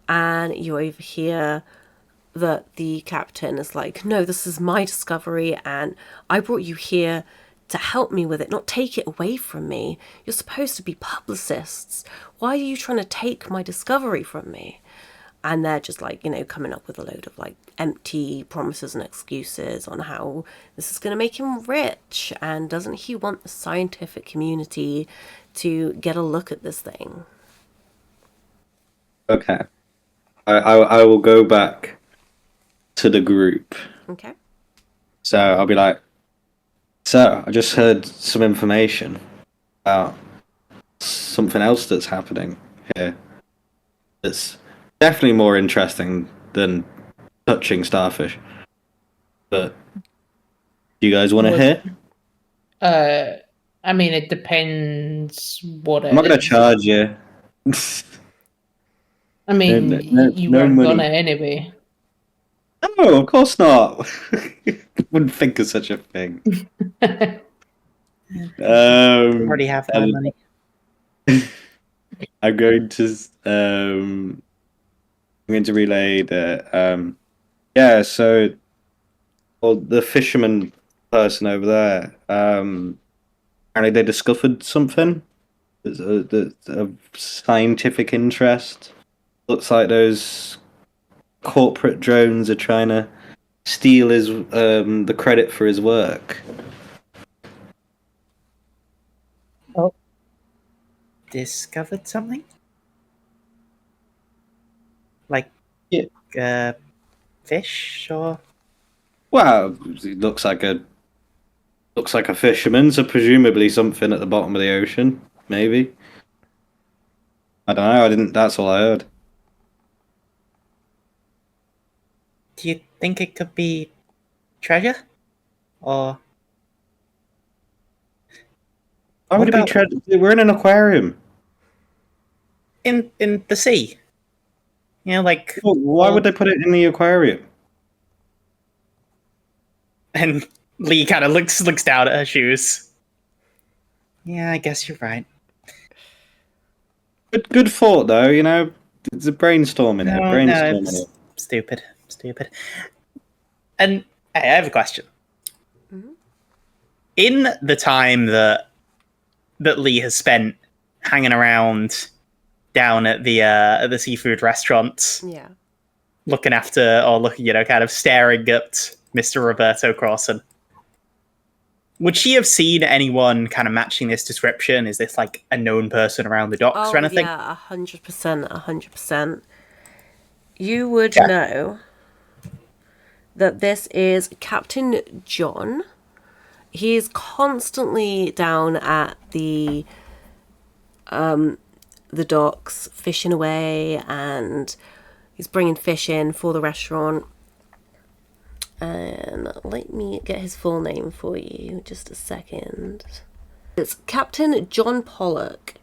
And you overhear that the captain is like, no, this is my discovery, and I brought you here to help me with it, not take it away from me. You're supposed to be publicists. Why are you trying to take my discovery from me? And they're just like, coming up with a load of like empty promises and excuses on how this is going to make him rich, and doesn't he want the scientific community to get a look at this thing? Okay. I will go back to the group. Okay. So I'll be like, so I just heard some information about something else that's happening here. It's definitely more interesting than touching starfish. But do you guys want to hear? I mean, it depends what I'm not going to charge you. I mean, you no weren't money. gonna anyway. No, of course not. Wouldn't think of such a thing. Already have that money. I'm going to relay that. Yeah, so the fisherman person over there. Apparently, they discovered something that's of scientific interest. Looks like those corporate drones are trying to steal his the credit for his work. Discovered something? Like, Yeah. Fish or? Well, it looks like a fisherman, so presumably something at the bottom of the ocean, maybe. I don't know. I didn't. That's all I heard. Do you think it could be treasure? Or Why would it be treasure? We're in an aquarium. in the sea? Like. Why would they put it in the aquarium? And Lee kind of looks down at her shoes. Yeah, I guess you're right. Good thought, though. It's a brainstorming here. No, stupid. And hey, I have a question. Mm-hmm. In the time that Lee has spent hanging around down at the seafood restaurant, Yeah. looking after or looking, kind of staring at Mr. Roberto Crossan, would she have seen anyone kind of matching this description? Is this like a known person around the docks or anything? Yeah, 100%, 100%. You would know that this is Captain John. He is constantly down at the docks fishing away, and he's bringing fish in for the restaurant. And let me get his full name for you, just a second. It's Captain John Pollock.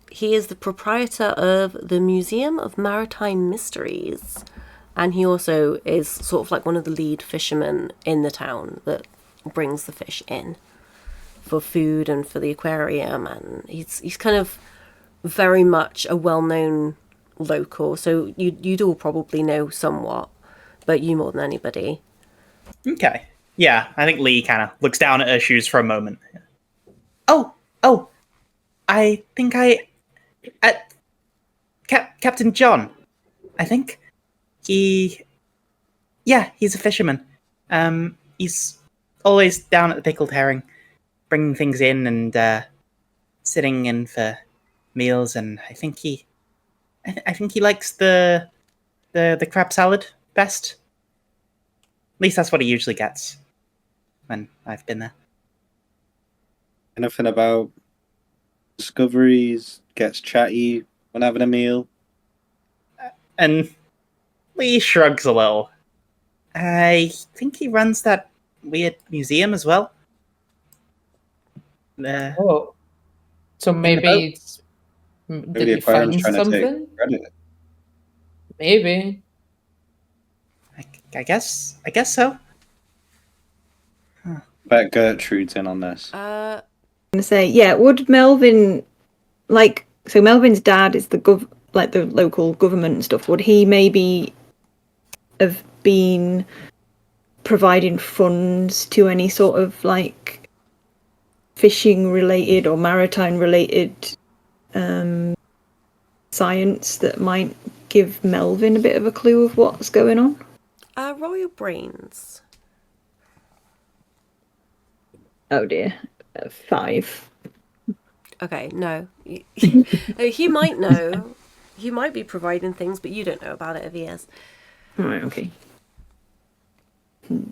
He is the proprietor of the Museum of Maritime Mysteries, and he also is sort of like one of the lead fishermen in the town that brings the fish in for food and for the aquarium, and he's kind of very much a well-known local, so you'd all probably know somewhat, but you more than anybody. Okay. Yeah, I think Lee kind of looks down at her shoes for a moment. Oh, I think Captain John, I think he's a fisherman. He's always down at the Pickled Herring, bringing things in and sitting in for meals. And I think he likes the crab salad best. At least that's what he usually gets when I've been there. Anything about discoveries? Gets chatty when having a meal. And Lee shrugs a little. I think he runs that weird museum as well. Oh, so maybe Maybe did the you aquarium's find trying to take something? credit. Maybe. I guess so. Bet Gertrude's in on this. I'm gonna say, yeah. Would Melvin so Melvin's dad is the the local government and stuff. Would he maybe have been providing funds to any sort of like fishing related or maritime related science that might give Melvin a bit of a clue of what's going on? Roll your brains. Oh dear, 5. Okay, no. He might know. He might be providing things, but you don't know about it if he is. Right, okay. Do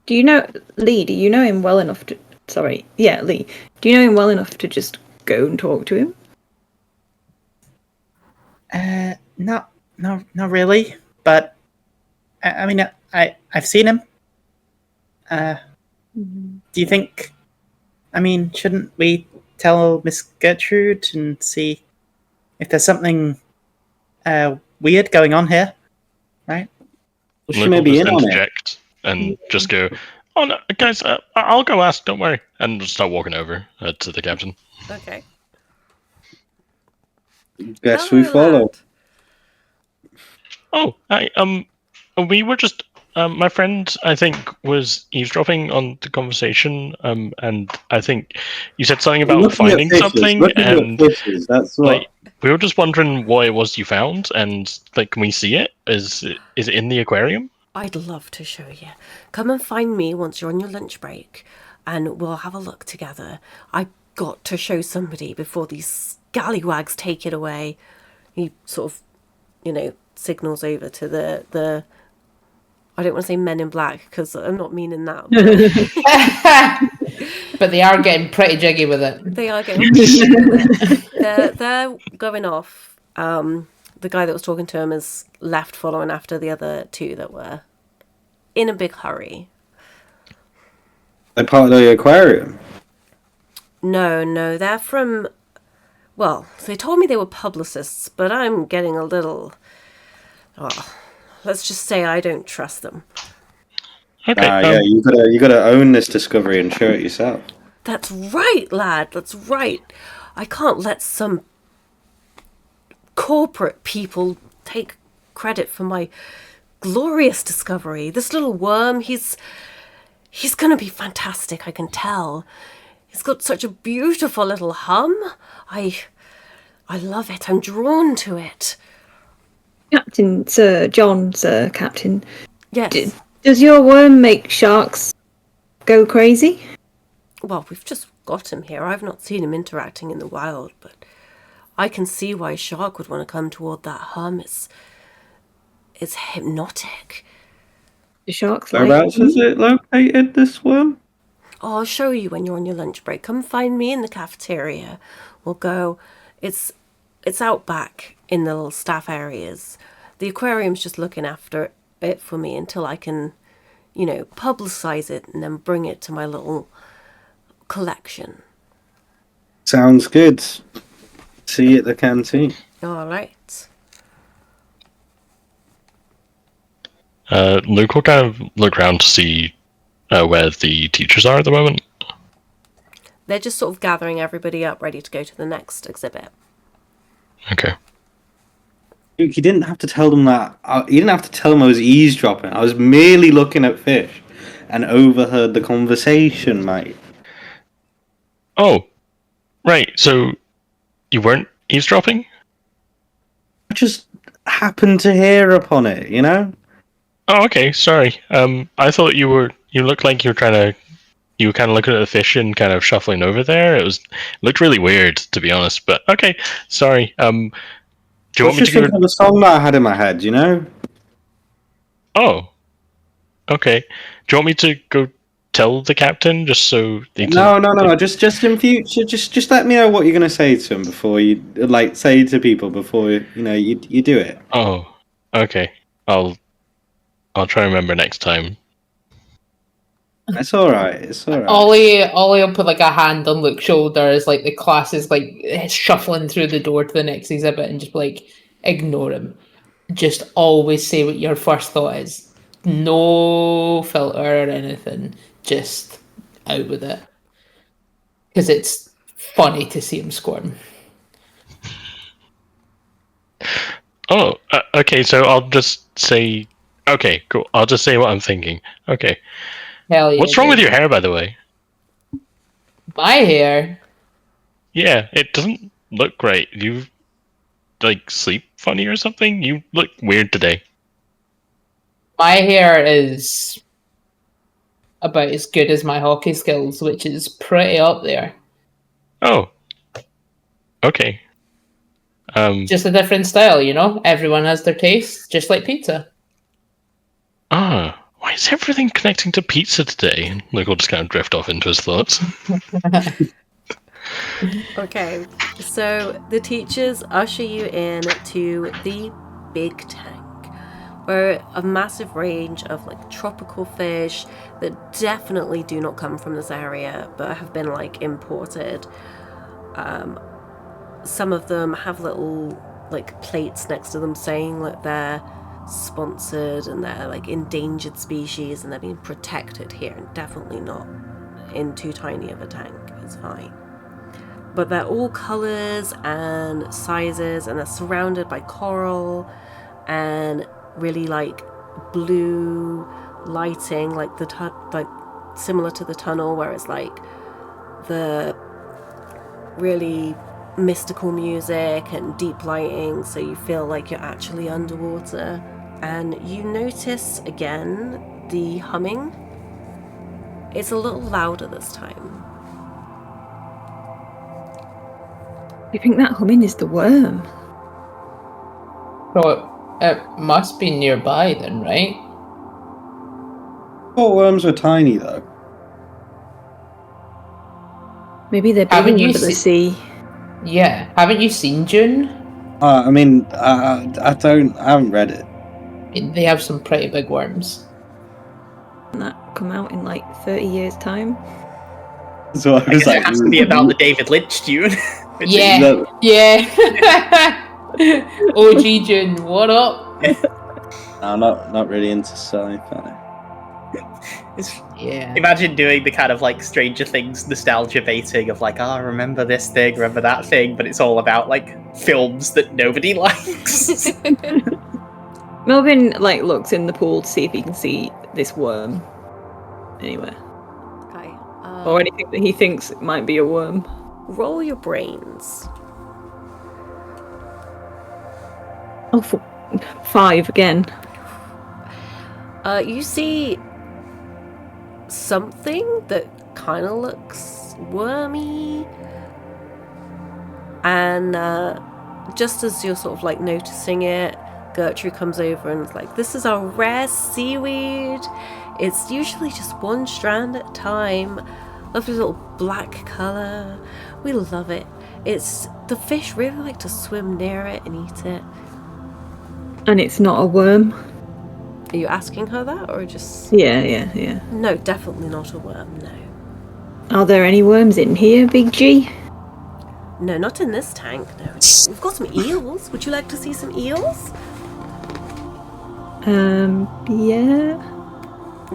you know Lee? Do you know him well enough to? Sorry, yeah, Lee. Do you know him well enough to just go and talk to him? Not really. But I mean, I've seen him. Do you think? I mean, shouldn't we tell Miss Gertrude and see if there's something weird going on here? Right? Well, she Luke may will be just in on it. interject and just go, "Oh no, guys, I'll go ask. Don't worry," and just start walking over to the captain. Okay. Guess we Hello, follow. lad. Oh, we were just my friend I think was eavesdropping on the conversation, and I think you said something about Looking at finding fishes. something, Looking and at fishes. That's what. like we were just wondering what it was you found, and like, can we see it? Is it in the aquarium? I'd love to show you. Come and find me once you're on your lunch break, and we'll have a look together. I got to show somebody before these scallywags take it away. He sort of, signals over to the I don't want to say men in black because I'm not meaning that. But they are getting pretty jiggy with it. They are getting pretty with it. They're going off. The guy that was talking to him is left following after the other two that were in a big hurry. They're part of the aquarium. No, they're from... Well, they told me they were publicists, but I'm getting a little... Oh, let's just say I don't trust them. Okay. Yeah, you gotta own this discovery and show it yourself. That's right, lad. That's right. I can't let some corporate people take credit for my glorious discovery. This little worm, he's going to be fantastic, I can tell. He's got such a beautiful little hum. I love it. I'm drawn to it. Captain, Sir John, Sir Captain. Yes. Does your worm make sharks go crazy? Well, we've just got him here. I've not seen him interacting in the wild, but I can see why a shark would want to come toward that hum. It's hypnotic. The sharks Whereabouts is it located, this worm? Oh, I'll show you when you're on your lunch break. Come find me in the cafeteria. We'll go. It's out back in the little staff areas. The aquarium's just looking after it for me until I can, publicize it and then bring it to my little collection. Sounds good. See you at the canteen. All right. Luke will kind of look around to see where the teachers are at the moment. They're just sort of gathering everybody up, ready to go to the next exhibit. Okay. You didn't have to tell them that. You didn't have to tell them I was eavesdropping. I was merely looking at fish and overheard the conversation, mate. Oh, right. So you weren't eavesdropping? I just happened to hear upon it, you know? Oh, okay. Sorry. I thought you looked like you were kind of looking at the fish and kind of shuffling over there. It looked really weird, to be honest. But okay, sorry. Do you want me to think of a song that I had in my head, you know? Oh, okay. Do you want me to go tell the captain just so they No. Just in future, just let me know what you're gonna say to him before you say to people before you do it. Oh, okay. I'll try to remember next time. It's all right. It's all right. Ollie will put like a hand on Luke's shoulder as like the class is like shuffling through the door to the next exhibit, and just like ignore him. Just always say what your first thought is. No filter or anything. Just out with it. Because it's funny to see him squirm. Oh, okay. So I'll just say, okay, cool. I'll just say what I'm thinking. Okay. Hell yeah. What's wrong with your hair, by the way? My hair? Yeah, it doesn't look great. You sleep funny or something? You look weird today. My hair is about as good as my hockey skills, which is pretty up there. Oh. Okay. Just a different style, you know? Everyone has their taste, just like pizza. Ah, why is everything connecting to pizza today? Luke will just kind of drift off into his thoughts. Okay, so the teachers usher you in to the big tank, where a massive range of tropical fish that definitely do not come from this area but have been imported. Some of them have little plates next to them saying that they're sponsored and they're endangered species and they're being protected here, and definitely not in too tiny of a tank. It's fine. But they're all colours and sizes, and they're surrounded by coral and really blue lighting, similar to the tunnel, where it's the really mystical music and deep lighting, so you feel like you're actually underwater. And you notice again the humming. It's a little louder this time. You think that humming is the worm? So it must be nearby then, right? Oh, worms are tiny though. Maybe they're Haven't big you under the sea. Yeah. Haven't you seen June? I mean, I haven't read it. They have some pretty big worms. And that come out in 30 years' time. So I I was guess it has to be about the David Lynch tune. Yeah. Yeah. OG June, what up? I'm not really into sci-fi. Yeah. Imagine doing the kind of Stranger Things nostalgia baiting of remember this thing, remember that thing, but it's all about films that nobody likes. Melvin looks in the pool to see if he can see this worm anywhere, Okay. or anything that he thinks might be a worm. Roll your brains. Oh, 5 again. You see something that kind of looks wormy, and just as you're sort of noticing it, Gertrude comes over and is like, "This is our rare seaweed. It's usually just one strand at a time. Lovely little black colour. We love it. It's the fish really like to swim near it and eat it." And it's not a worm? Are you asking her that, or just... Yeah. No, definitely not a worm, no. Are there any worms in here, Big G? No, not in this tank, no. We've got some eels. Would you like to see some eels? Yeah.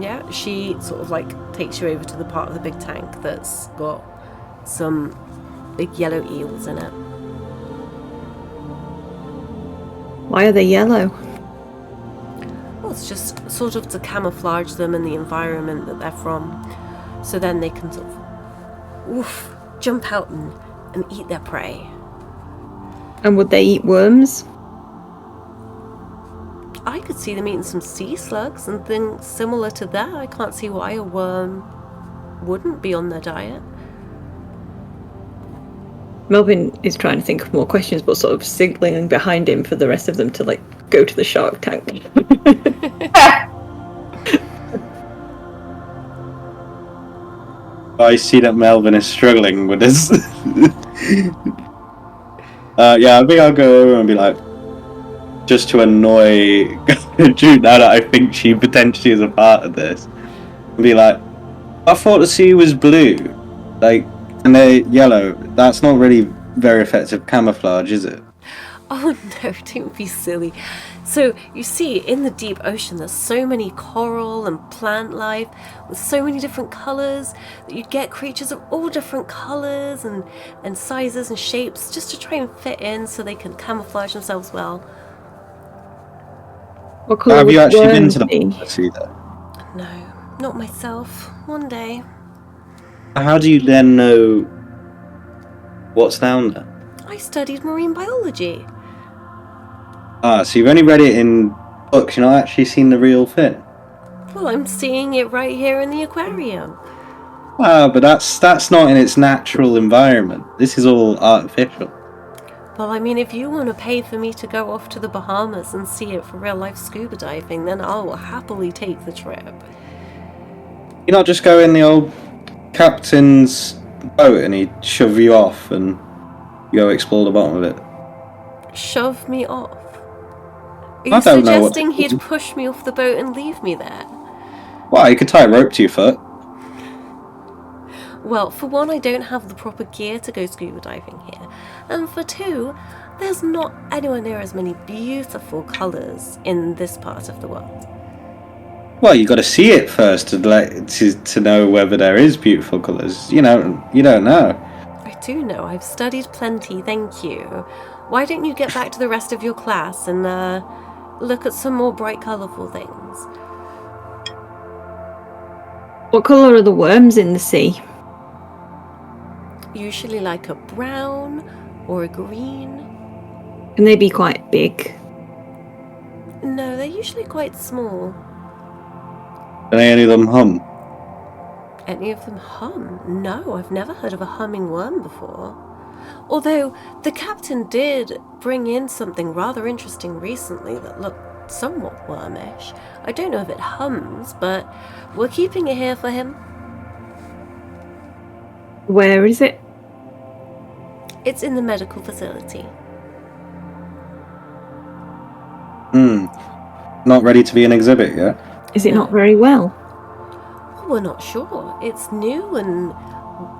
Yeah, she sort of takes you over to the part of the big tank that's got some big yellow eels in it. Why are they yellow? Well, it's just sort of to camouflage them in the environment that they're from, so then they can sort of jump out and eat their prey. And would they eat worms? I could see them eating some sea slugs and things similar to that. I can't see why a worm wouldn't be on their diet. Melvin is trying to think of more questions, but sort of signaling behind him for the rest of them to go to the shark tank. I see that Melvin is struggling with this. Yeah, I think I'll go over and be like, just to annoy Jude now that I think she potentially is a part of this, and be like, I thought the sea was blue, like, and they're yellow. That's not really very effective camouflage, is it? Oh no, don't be silly. So, you see, in the deep ocean, there's so many coral and plant life with so many different colours that you get creatures of all different colours and sizes and shapes just to try and fit in so they can camouflage themselves well. What colour Have would you actually been worms to the be? sea there? No, not myself. One day. How do you then know what's down there? I studied marine biology. Ah, so you've only read it in books, you've not actually seen the real thing. Well, I'm seeing it right here in the aquarium. Ah, but that's not in its natural environment. This is all artificial. Well, I mean, if you want to pay for me to go off to the Bahamas and see it for real life scuba diving, then I will happily take the trip. You not just go in the old captain's boat and he'd shove you off and you go explore the bottom of it. Shove me off? Are I you don't know what suggesting to do. he'd push me off the boat and leave me there? Well, you could tie a rope to your foot. Well, for one, I don't have the proper gear to go scuba diving here. And for two, there's not anywhere near as many beautiful colours in this part of the world. Well, you got to see it first to know whether there is beautiful colours. You know, you don't know. I do know, I've studied plenty, thank you. Why don't you get back to the rest of your class and look at some more bright, colourful things? What colour are the worms in the sea? Usually like a brown or a green. Can they be quite big? No, they're usually quite small. Do any of them hum? Any of them hum? No, I've never heard of a humming worm before. Although the captain did bring in something rather interesting recently that looked somewhat wormish. I don't know if it hums, but we're keeping it here for him. Where is it? It's in the medical facility. Not ready to be an exhibit yet? Is it No. not very well? Well, we're not sure. It's new and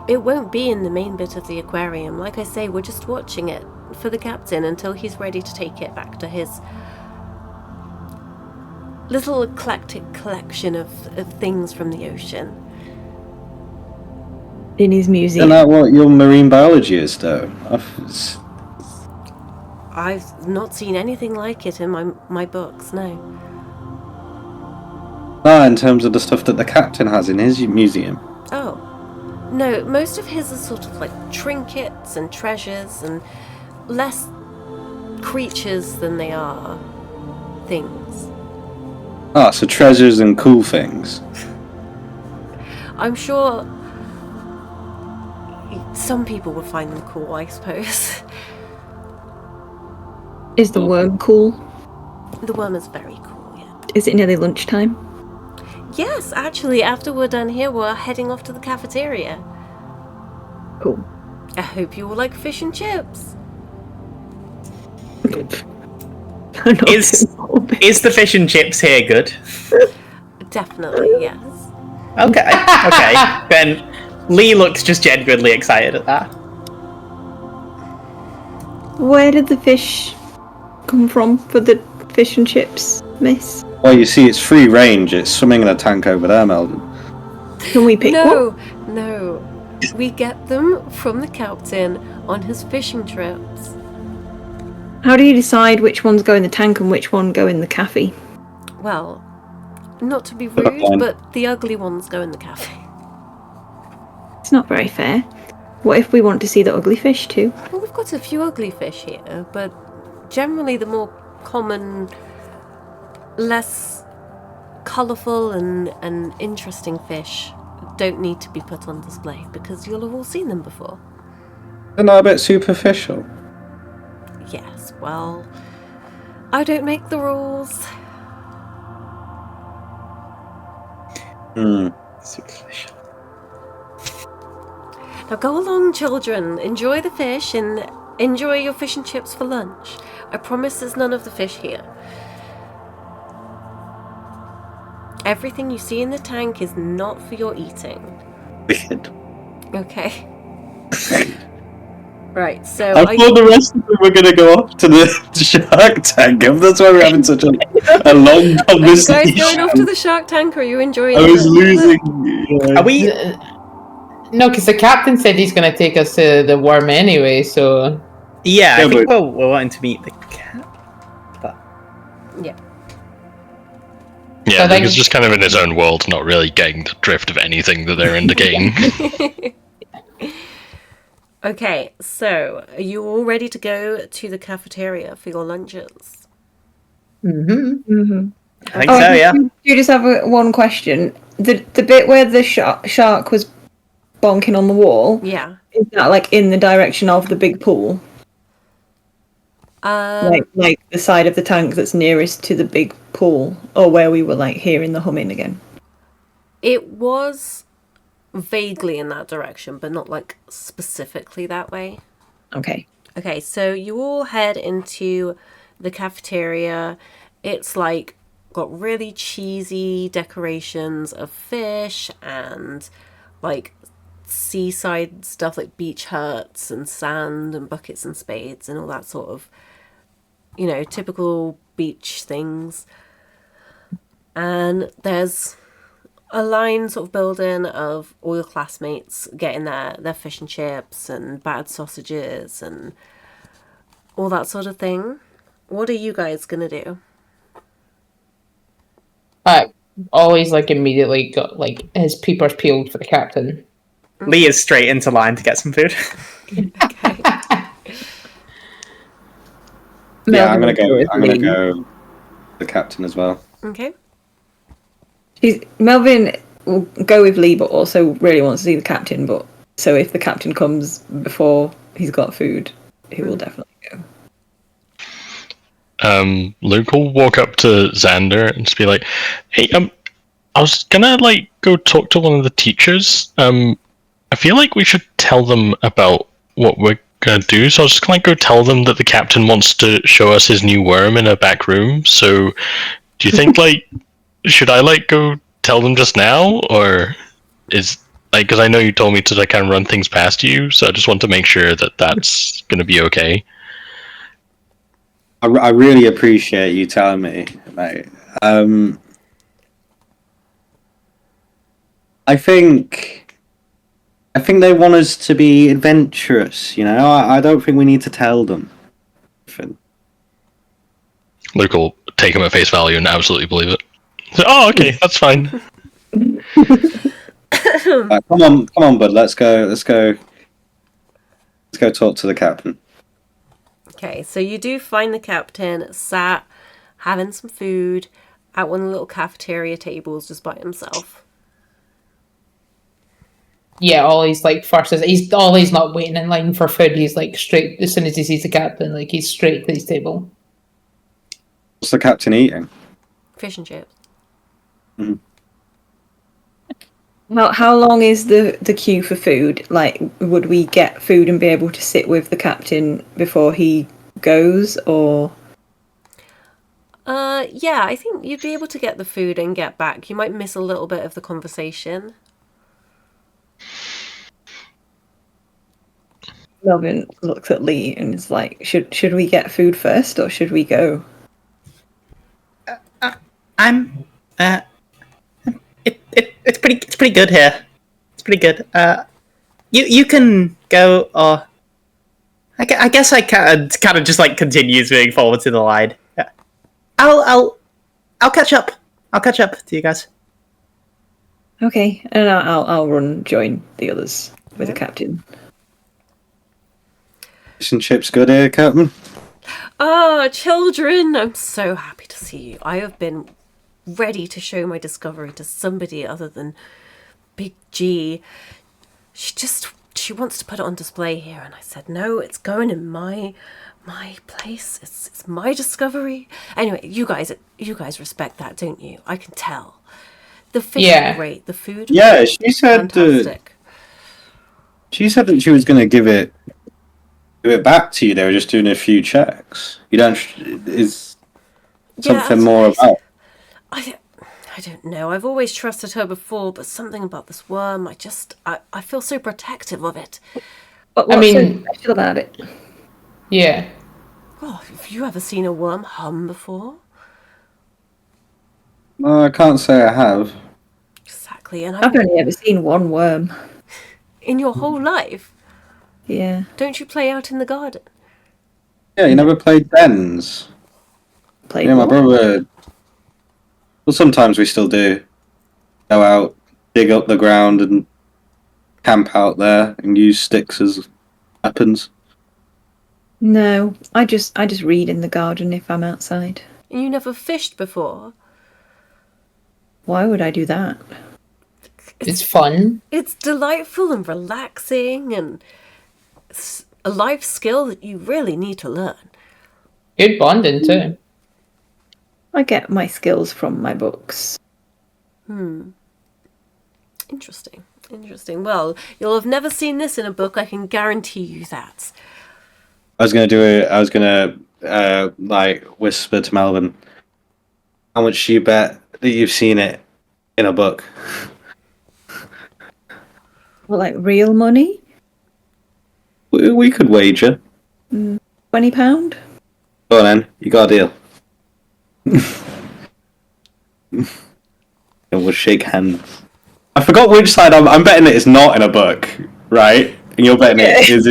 it won't be in the main bit of the aquarium. Like I say, we're just watching it for the captain until he's ready to take it back to his little eclectic collection of things from the ocean. In his museum? Isn't that what your marine biology is, though? I've not seen anything like it in my books, no. Ah, in terms of the stuff that the captain has in his museum. Oh. No, most of his are sort of like trinkets and treasures and less creatures than they are things. Ah, so treasures and cool things. I'm sure some people would find them cool, I suppose. Is the worm cool? The worm is very cool, yeah. Is it nearly lunchtime? Yes, actually, after we're done here, we're heading off to the cafeteria. Cool. I hope you all like fish and chips. Is the fish and chips here good? Definitely, yes. Okay, okay. Then Lee looks just genuinely excited at that. Where did the fish come from for the fish and chips, miss? Well, you see, it's free range. It's swimming in a tank over there, Melvin. Can we pick one? No. We get them from the captain on his fishing trips. How do you decide which ones go in the tank and which one go in the cafe? Well, not to be rude, but the ugly ones go in the cafe. It's not very fair. What if we want to see the ugly fish too? Well, we've got a few ugly fish here, but generally the more common, less colourful and interesting fish don't need to be put on display because you'll have all seen them before. Isn't that a bit superficial? Yes, well, I don't make the rules. Superficial. Now go along, children. Enjoy the fish and enjoy your fish and chips for lunch. I promise there's none of the fish here. Everything you see in the tank is not for your eating. Weird. Okay. Right, so I thought the rest of them were going to go off to the Shark Tank. That's why we're having such a long are you conversation. guys going off to the Shark Tank, or are you enjoying I was the- losing. Yeah. Are we? No, because the captain said he's going to take us to the worm anyway, so... Yeah, I Yeah, think but- we're wanting to meet the cat. Yeah. Yeah, So I think then- he's just kind of in his own world, not really getting the drift of anything that they're indicating. Okay, so are you all ready to go to the cafeteria for your lunches? Mm-hmm. I think so. Yeah. Do you just have one question? The bit where the shark was bonking on the wall, Yeah. is that like in the direction of the big pool? Like the side of the tank that's nearest to the big pool, or where we were like hearing the humming again? It was vaguely in that direction, but not like specifically that way. Okay. Okay, so you all head into the cafeteria. It's like got really cheesy decorations of fish and like seaside stuff like beach huts and sand and buckets and spades and all that sort of, you know, typical beach things. And there's a line sort of building of all your classmates getting their fish and chips and battered sausages and all that sort of thing. What are you guys gonna do? Always, like, immediately got, like, his peepers peeled for the captain. Lee is straight into line to get some food. Okay. Yeah, I'm gonna Melvin go. The captain as well. Okay. Melvin will go with Lee, but also really wants to see the captain. But so if the captain comes before he's got food, he will definitely go. Luke will walk up to Xander and just be like, "Hey, I was gonna like go talk to one of the teachers. I feel like we should tell them about what we're gonna do. So I was just gonna like go tell them that the captain wants to show us his new worm in a back room. So, do you think like should I like go tell them just now, or is like because I know you told me to like kind of run things past you, so I just want to make sure that that's gonna be okay." I really appreciate you telling me, mate. I think they want us to be adventurous. You know, I don't think we need to tell them. Luke will take him at face value and absolutely believe it. So, oh, okay, that's fine. Right, come on, bud. Let's go talk to the captain. Okay, so you do find the captain sat having some food at one of the little cafeteria tables just by himself. Yeah, Ollie's like first is Ollie's not waiting in line for food. He's like straight as soon as he sees the captain, like he's straight to his table. What's the captain eating? Fish and chips. How long is the queue for food? Like, would we get food and be able to sit with the captain before he goes, or? Yeah, I think you'd be able to get the food and get back. You might miss a little bit of the conversation. Melvin looks at Lee and is like, "Should we get food first, or should we go?" It's pretty good here. It's pretty good. You can go, or I guess I kind of just like continues moving forward to the line. Yeah. I'll catch up. I'll catch up to you guys. Okay, and I'll run join the others with the captain. Fish and chips good here, Captain? Ah, children! I'm so happy to see you. I have been ready to show my discovery to somebody other than Big G. She wants to put it on display here, and I said, no, it's going in my place. It's my discovery. Anyway, you guys respect that, don't you? I can tell. The fish Yeah. are great. The food, Yeah, she said. fantastic. She said that she was going to give it back to you. They were just doing a few checks. You don't. Is something more about? I don't know. I've always trusted her before, but something about this worm, I feel so protective of it. But what's so special about it? Yeah. Oh, have you ever seen a worm hum before? I can't say I have. Exactly, and I've only ever seen one worm. in your whole life. Yeah. Don't you play out in the garden? Yeah, you never played dens. Played Yeah, my what? brother. Well, sometimes we still do. Go out, dig up the ground, and camp out there, and use sticks as weapons. No, I just read in the garden if I'm outside. And you never fished before? Why would I do that? It's fun. It's delightful and relaxing, and it's a life skill that you really need to learn. Good bonding too. I get my skills from my books. Interesting. Well, you'll have never seen this in a book, I can guarantee you that. I was gonna like whisper to Melvin. How much do you bet that you've seen it in a book? Well, like real money? We could wager. £20? Go on then, you got a deal. And we'll shake hands. I forgot which side I'm betting that it's not in a book, right? And you're betting it is.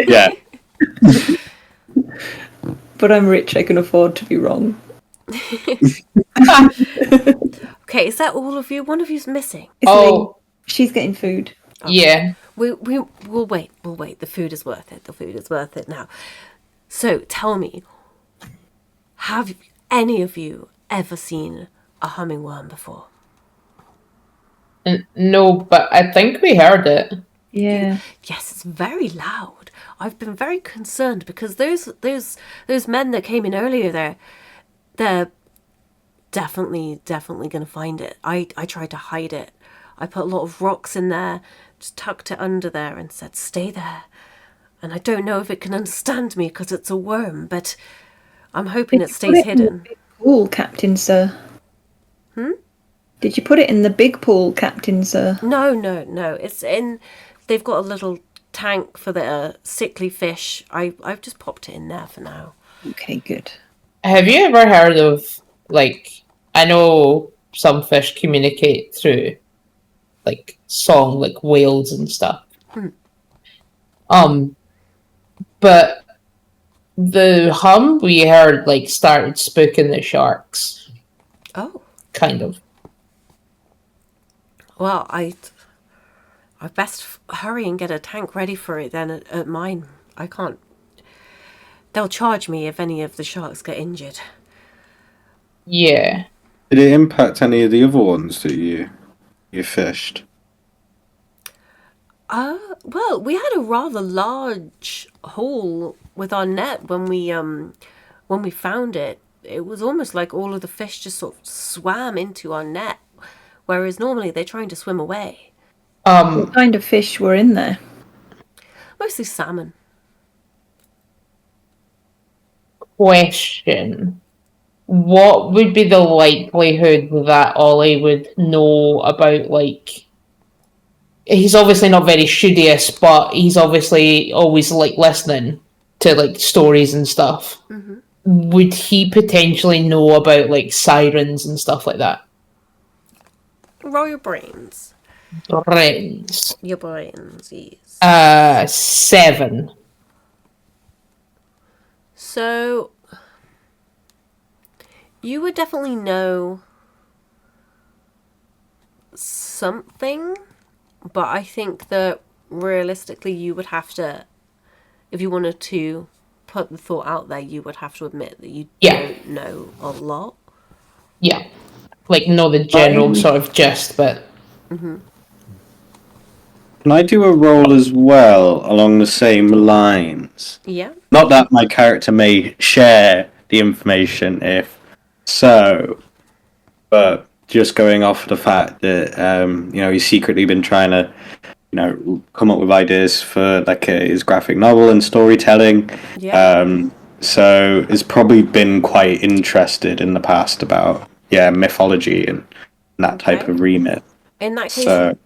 Yeah. But I'm rich, I can afford to be wrong. Okay, is that all of you? One of you's missing. It's Lee. She's getting food. Yeah. We'll wait. The food is worth it now. So tell me, have any of you ever seen a humming worm before? No, but I think we heard it. Yeah. Yes, it's very loud. I've been very concerned because those men that came in earlier, they're definitely going to find it. I tried to hide it. I put a lot of rocks in there, just tucked it under there and said, stay there. And I don't know if it can understand me because it's a worm, but I'm hoping it stays hidden. In the big pool, Captain Sir? Did you put it in the big pool, Captain Sir? No. It's in... They've got a little tank for the sickly fish. I've just popped it in there for now. Okay, good. Have you ever heard of, like, I know some fish communicate through, like, song, like whales and stuff. But the hum we heard, like, started spooking the sharks. Oh. Kind of. Well, I best hurry and get a tank ready for it then at mine. I can't... They'll charge me if any of the sharks get injured. Yeah. Did it impact any of the other ones that you fished? Well, we had a rather large hole with our net when we found it. It was almost like all of the fish just sort of swam into our net, whereas normally they're trying to swim away. What kind of fish were in there? Mostly salmon. Question. What would be the likelihood that Ollie would know about, like... He's obviously not very studious, but he's obviously always, like, listening to, like, stories and stuff. Mm-hmm. Would he potentially know about, like, sirens and stuff like that? Roll your brains. Brains. Your brains, yes. 7. So, you would definitely know something, but I think that realistically you would have to, if you wanted to put the thought out there, you would have to admit that you don't know a lot. Yeah. Like, know the general sort of gist, but... Mm-hmm. Can I do a roll as well along the same lines? Yeah. Not that my character may share the information if so, but just going off the fact that he's secretly been trying to come up with ideas for like his graphic novel and storytelling. Yeah. So he's probably been quite interested in the past about mythology and that type Okay. of remit. In that case, So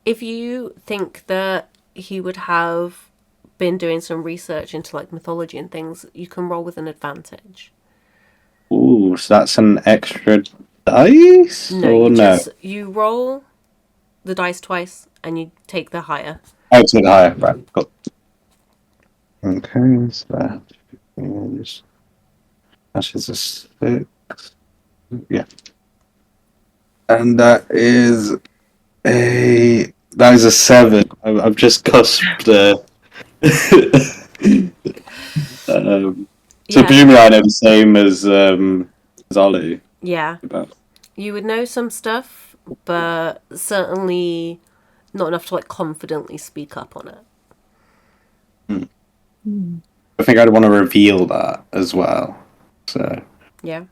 if you think that he would have been doing some research into like mythology and things, you can roll with an advantage. so that's an extra dice, No, or no? you roll the dice twice and you take the higher. Oh, it's the higher, right? Cool. Okay, so that is a 6. Yeah, and that is a 7. I've just cusped. So Yeah. presumably I know the same as Ollie. Yeah. About. You would know some stuff, but certainly not enough to like confidently speak up on it. I think I'd want to reveal that as well. So Yeah.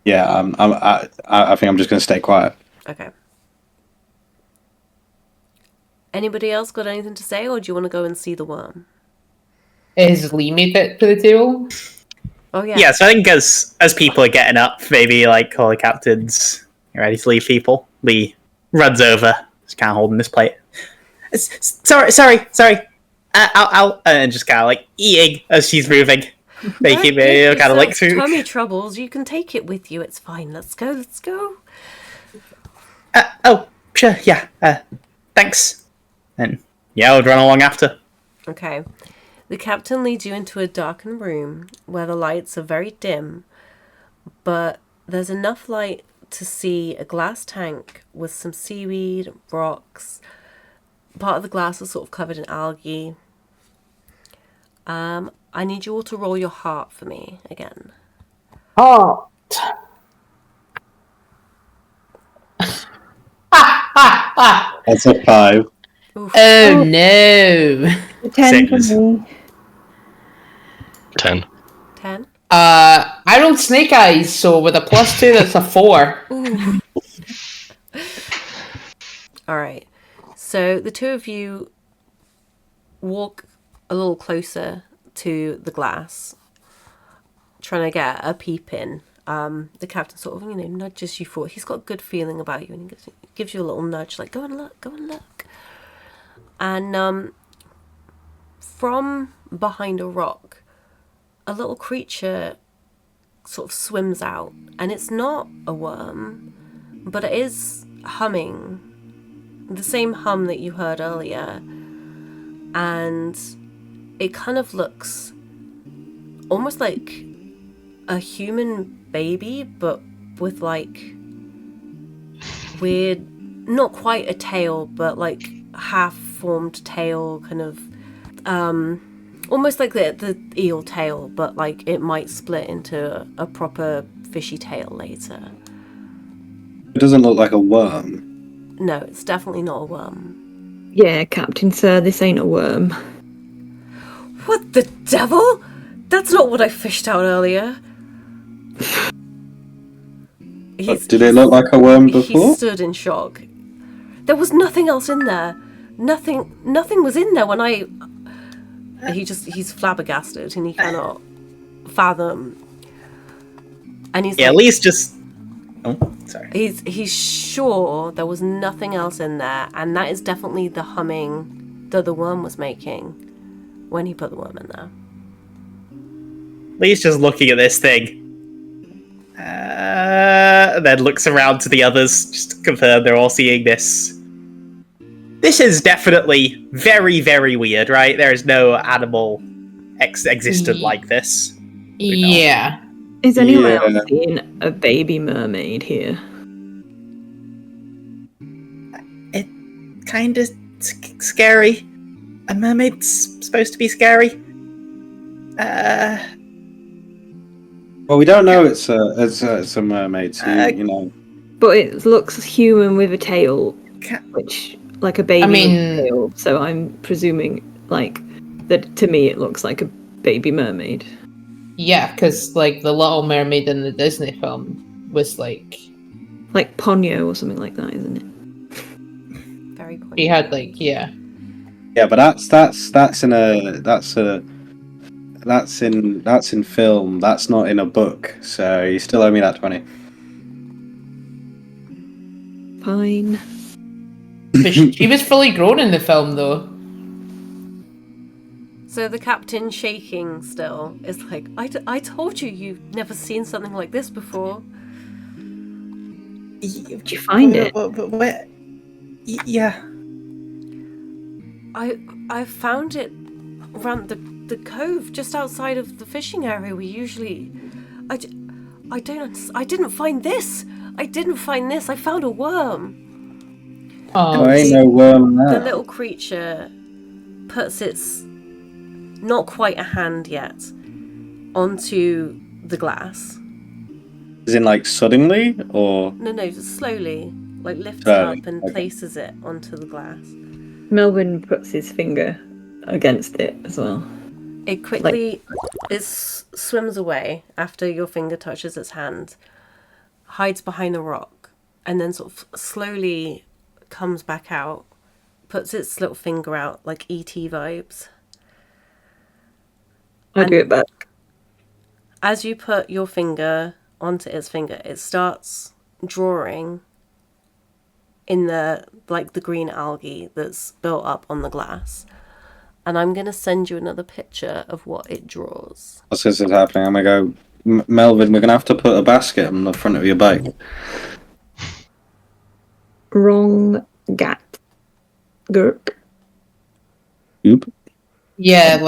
yeah, I think I'm just going to stay quiet. Okay. Anybody else got anything to say, or do you want to go and see the worm? Has Lee made it to the table? Oh yeah. Yeah, so I think as people are getting up, maybe like all the captains are ready to leave people. Lee runs over, just kind of holding this plate. Sorry. I'll and just kind of like eating as she's moving, making me Don't kind of make like through. tummy troubles. You can take it with you. It's fine. Let's go. Sure, yeah. Thanks. And yeah, I would run along after. Okay. The captain leads you into a darkened room where the lights are very dim, but there's enough light to see a glass tank with some seaweed, rocks. Part of the glass is sort of covered in algae. I need you all to roll your heart for me again. Oh. That's a 5. Oof. Oh no. 10 for Six. me. 10. 10. I rolled snake eyes, so with a +2, that's a 4. Ooh. All right. So the two of you walk a little closer to the glass, trying to get a peep in. The captain sort of, nudges you forward. He's got a good feeling about you, and he gives you a little nudge, like, go and look. And from behind a rock, a little creature sort of swims out, and it's not a worm, but it is humming, the same hum that you heard earlier, and it kind of looks almost like a human baby, but with like weird, not quite a tail, but like half-formed tail, kind of almost like the eel tail, but like it might split into a proper fishy tail later. It doesn't look like a worm. No, it's definitely not a worm. Yeah, Captain Sir, this ain't a worm. What the devil? That's not what I fished out earlier. Did it look like a worm before? He stood in shock. There was nothing else in there. Nothing was in there when I... He's flabbergasted and he cannot fathom. And he's At least just. Oh, sorry. He's sure there was nothing else in there, and that is definitely the humming that the worm was making when he put the worm in there. Lee's just looking at this thing. And then looks around to the others just to confirm they're all seeing this. This is definitely very, very weird, right? There is no animal existent like this. Yeah. Is anyone else seeing a baby mermaid here? It kind of scary. A mermaid's supposed to be scary. Well, we don't know it's a mermaid, so But it looks human with a tail, which like a baby with a tail. So I'm presuming like that. To me, it looks like a baby mermaid. Yeah, because like the Little Mermaid in the Disney film was like Ponyo or something like that, isn't it? Very very quick. He had yeah. Yeah, but that's in film. That's not in a book. So you still owe me that 20. Fine. But she was fully grown in the film, though. So the captain, shaking still, is like, I told you you've never seen something like this before. Did you find it? Where? Yeah. I found it around the cove just outside of the fishing area we usually. I didn't find this. I didn't find this. I found a worm. There ain't no worm The there. little creature puts its not quite a hand yet onto the glass. Is in like suddenly or No, just slowly, like lifts it Slowly, up and okay. places it onto the glass. Melvin puts his finger against it as well. It quickly swims away after your finger touches its hand, hides behind a rock, and then sort of slowly comes back out, puts its little finger out like E.T. vibes. I do it back. As you put your finger onto its finger, it starts drawing in the green algae that's built up on the glass. And I'm going to send you another picture of what it draws. what's this is happening? I'm gonna go, Melvin. We're gonna have to put a basket on the front of your bike. Wrong gat. Gurk. Oop. Yeah,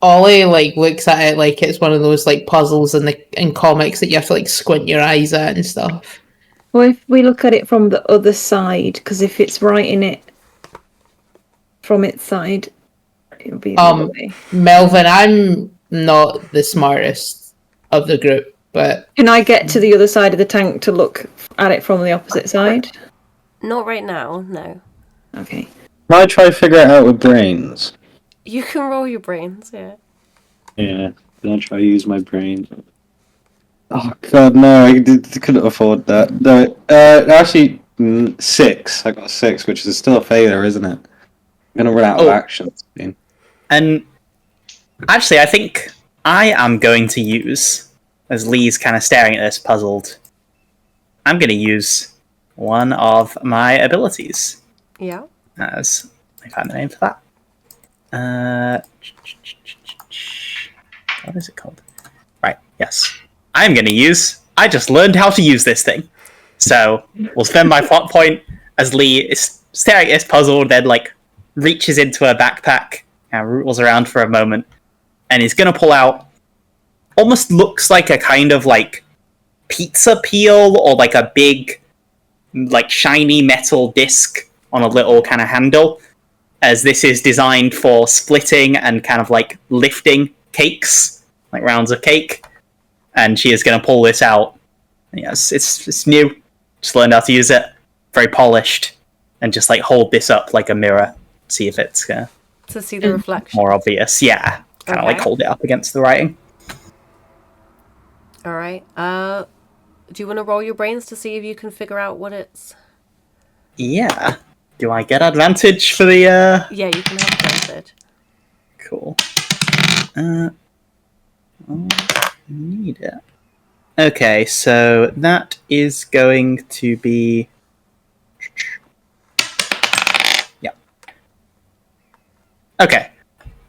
Ollie looks at it like it's one of those puzzles in comics that you have to squint your eyes at and stuff. Well, if we look at it from the other side, because if it's writing it from its side, it'll be the other way. Melvin, I'm not the smartest of the group, but Can I get to the other side of the tank to look at it from the opposite side? Not right now, no. Okay. Can I try to figure it out with brains? You can roll your brains, yeah. Yeah, can I try to use my brain? Oh god, no! I couldn't afford that. No, actually, 6. I got 6, which is still a failure, isn't it? I'm gonna run out of actions. And actually, I think I am going to use, as Lee's kind of staring at this puzzled, I'm going to use one of my abilities. Yeah. As I find the name for that. What is it called? Right, yes. I'm going to use. I just learned how to use this thing. So we'll spend my plot point as Lee is staring at this puzzle, then reaches into her backpack and rootles around for a moment, and he's going to pull out almost looks like a kind of pizza peel or a big shiny metal disc on a little kind of handle, as this is designed for splitting and kind of lifting cakes, rounds of cake. And she is going to pull this out. Yes, it's new. Just learned how to use it. Very polished. And just hold this up like a mirror. See if it's To see the reflection. more obvious. Yeah. Kind of Okay. hold it up against the writing. Alright. Do you want to roll your brains to see if you can figure out what it's... Yeah. Do I get advantage for the... Yeah, you can have advantage. Cool. Need it. Okay, so that is going to be... Yeah. Okay.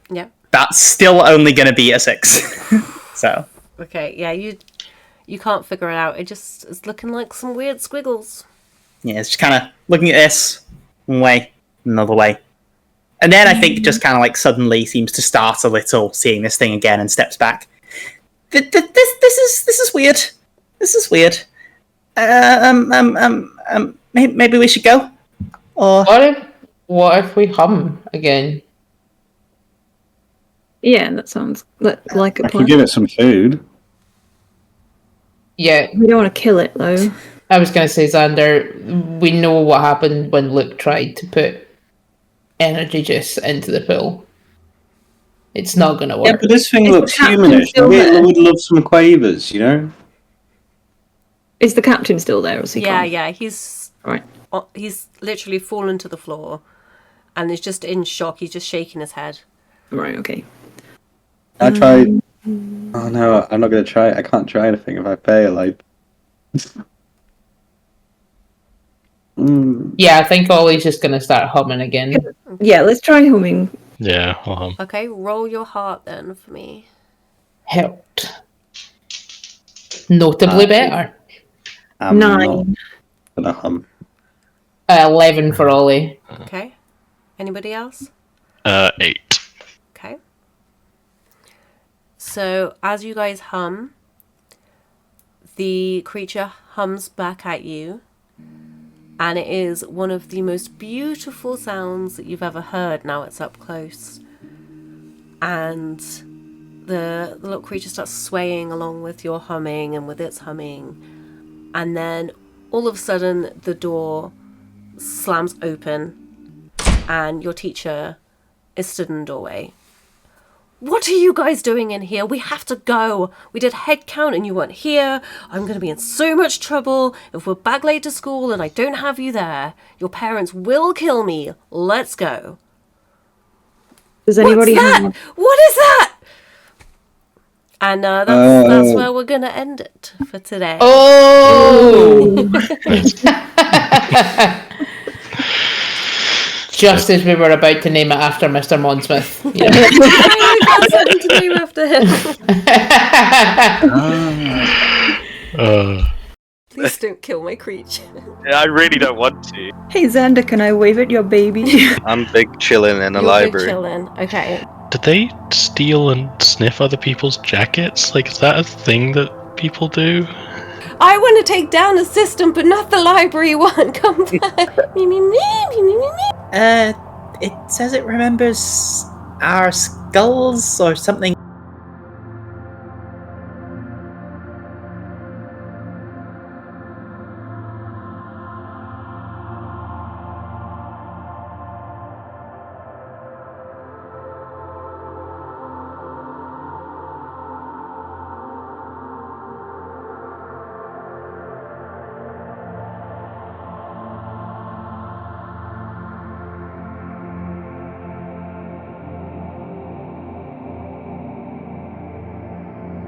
Yeah. That's still only going to be a 6. So... Okay, yeah, you can't figure it out. It just is looking like some weird squiggles. Yeah, it's just kind of looking at this one way, another way. And then I think just kind of suddenly seems to start a little, seeing this thing again, and steps back. This is weird. This is weird. Maybe we should go. Or what if we hum again? Yeah, that sounds like a I can plan. give it some food. Yeah, We don't want to kill it, though. I was going to say, Xander, we know what happened when Luke tried to put energy juice into the pool. It's not going to Yeah, work. but this thing Is the looks captain humanish. still I there? would love some quavers, you know? Is the captain still there? Or is he Yeah, gone? yeah, he's Right. he's literally fallen to the floor, and is just in shock. He's just shaking his head. Right, okay. I try. Oh no, I'm not gonna try. I can't try anything if I fail. Yeah, I think Ollie's just gonna start humming again. Yeah, let's try humming. Yeah. Okay, roll your heart then for me. Helped. Notably better. I'm 9. not gonna hum. 11 for Ollie. Okay. Anybody else? 8. Okay. So as you guys hum, the creature hums back at you, and it is one of the most beautiful sounds that you've ever heard. Now it's up close, and the little creature starts swaying along with your humming and with its humming, and then all of a sudden the door slams open and your teacher is stood in the doorway. What are you guys doing in here? We have to go. We did head count and you weren't here. I'm going to be in so much trouble if we're back late to school and I don't have you there. Your parents will kill me. Let's go. Does anybody What's that? have... What is that? And that's where we're going to end it for today. Oh! Just as we were about to name it after Mr. Monsmith. Yeah. I got something to name after him. Please don't kill my creature. Yeah, I really don't want to. Hey Xander, can I wave at your baby? I'm big chilling in a You're library. Big chilling. Okay. Did they steal and sniff other people's jackets? Like, is that a thing that people do? I want to take down the system, but not the library one. Come back. Me, me, me, me, me, me, me. It says it remembers our skulls or something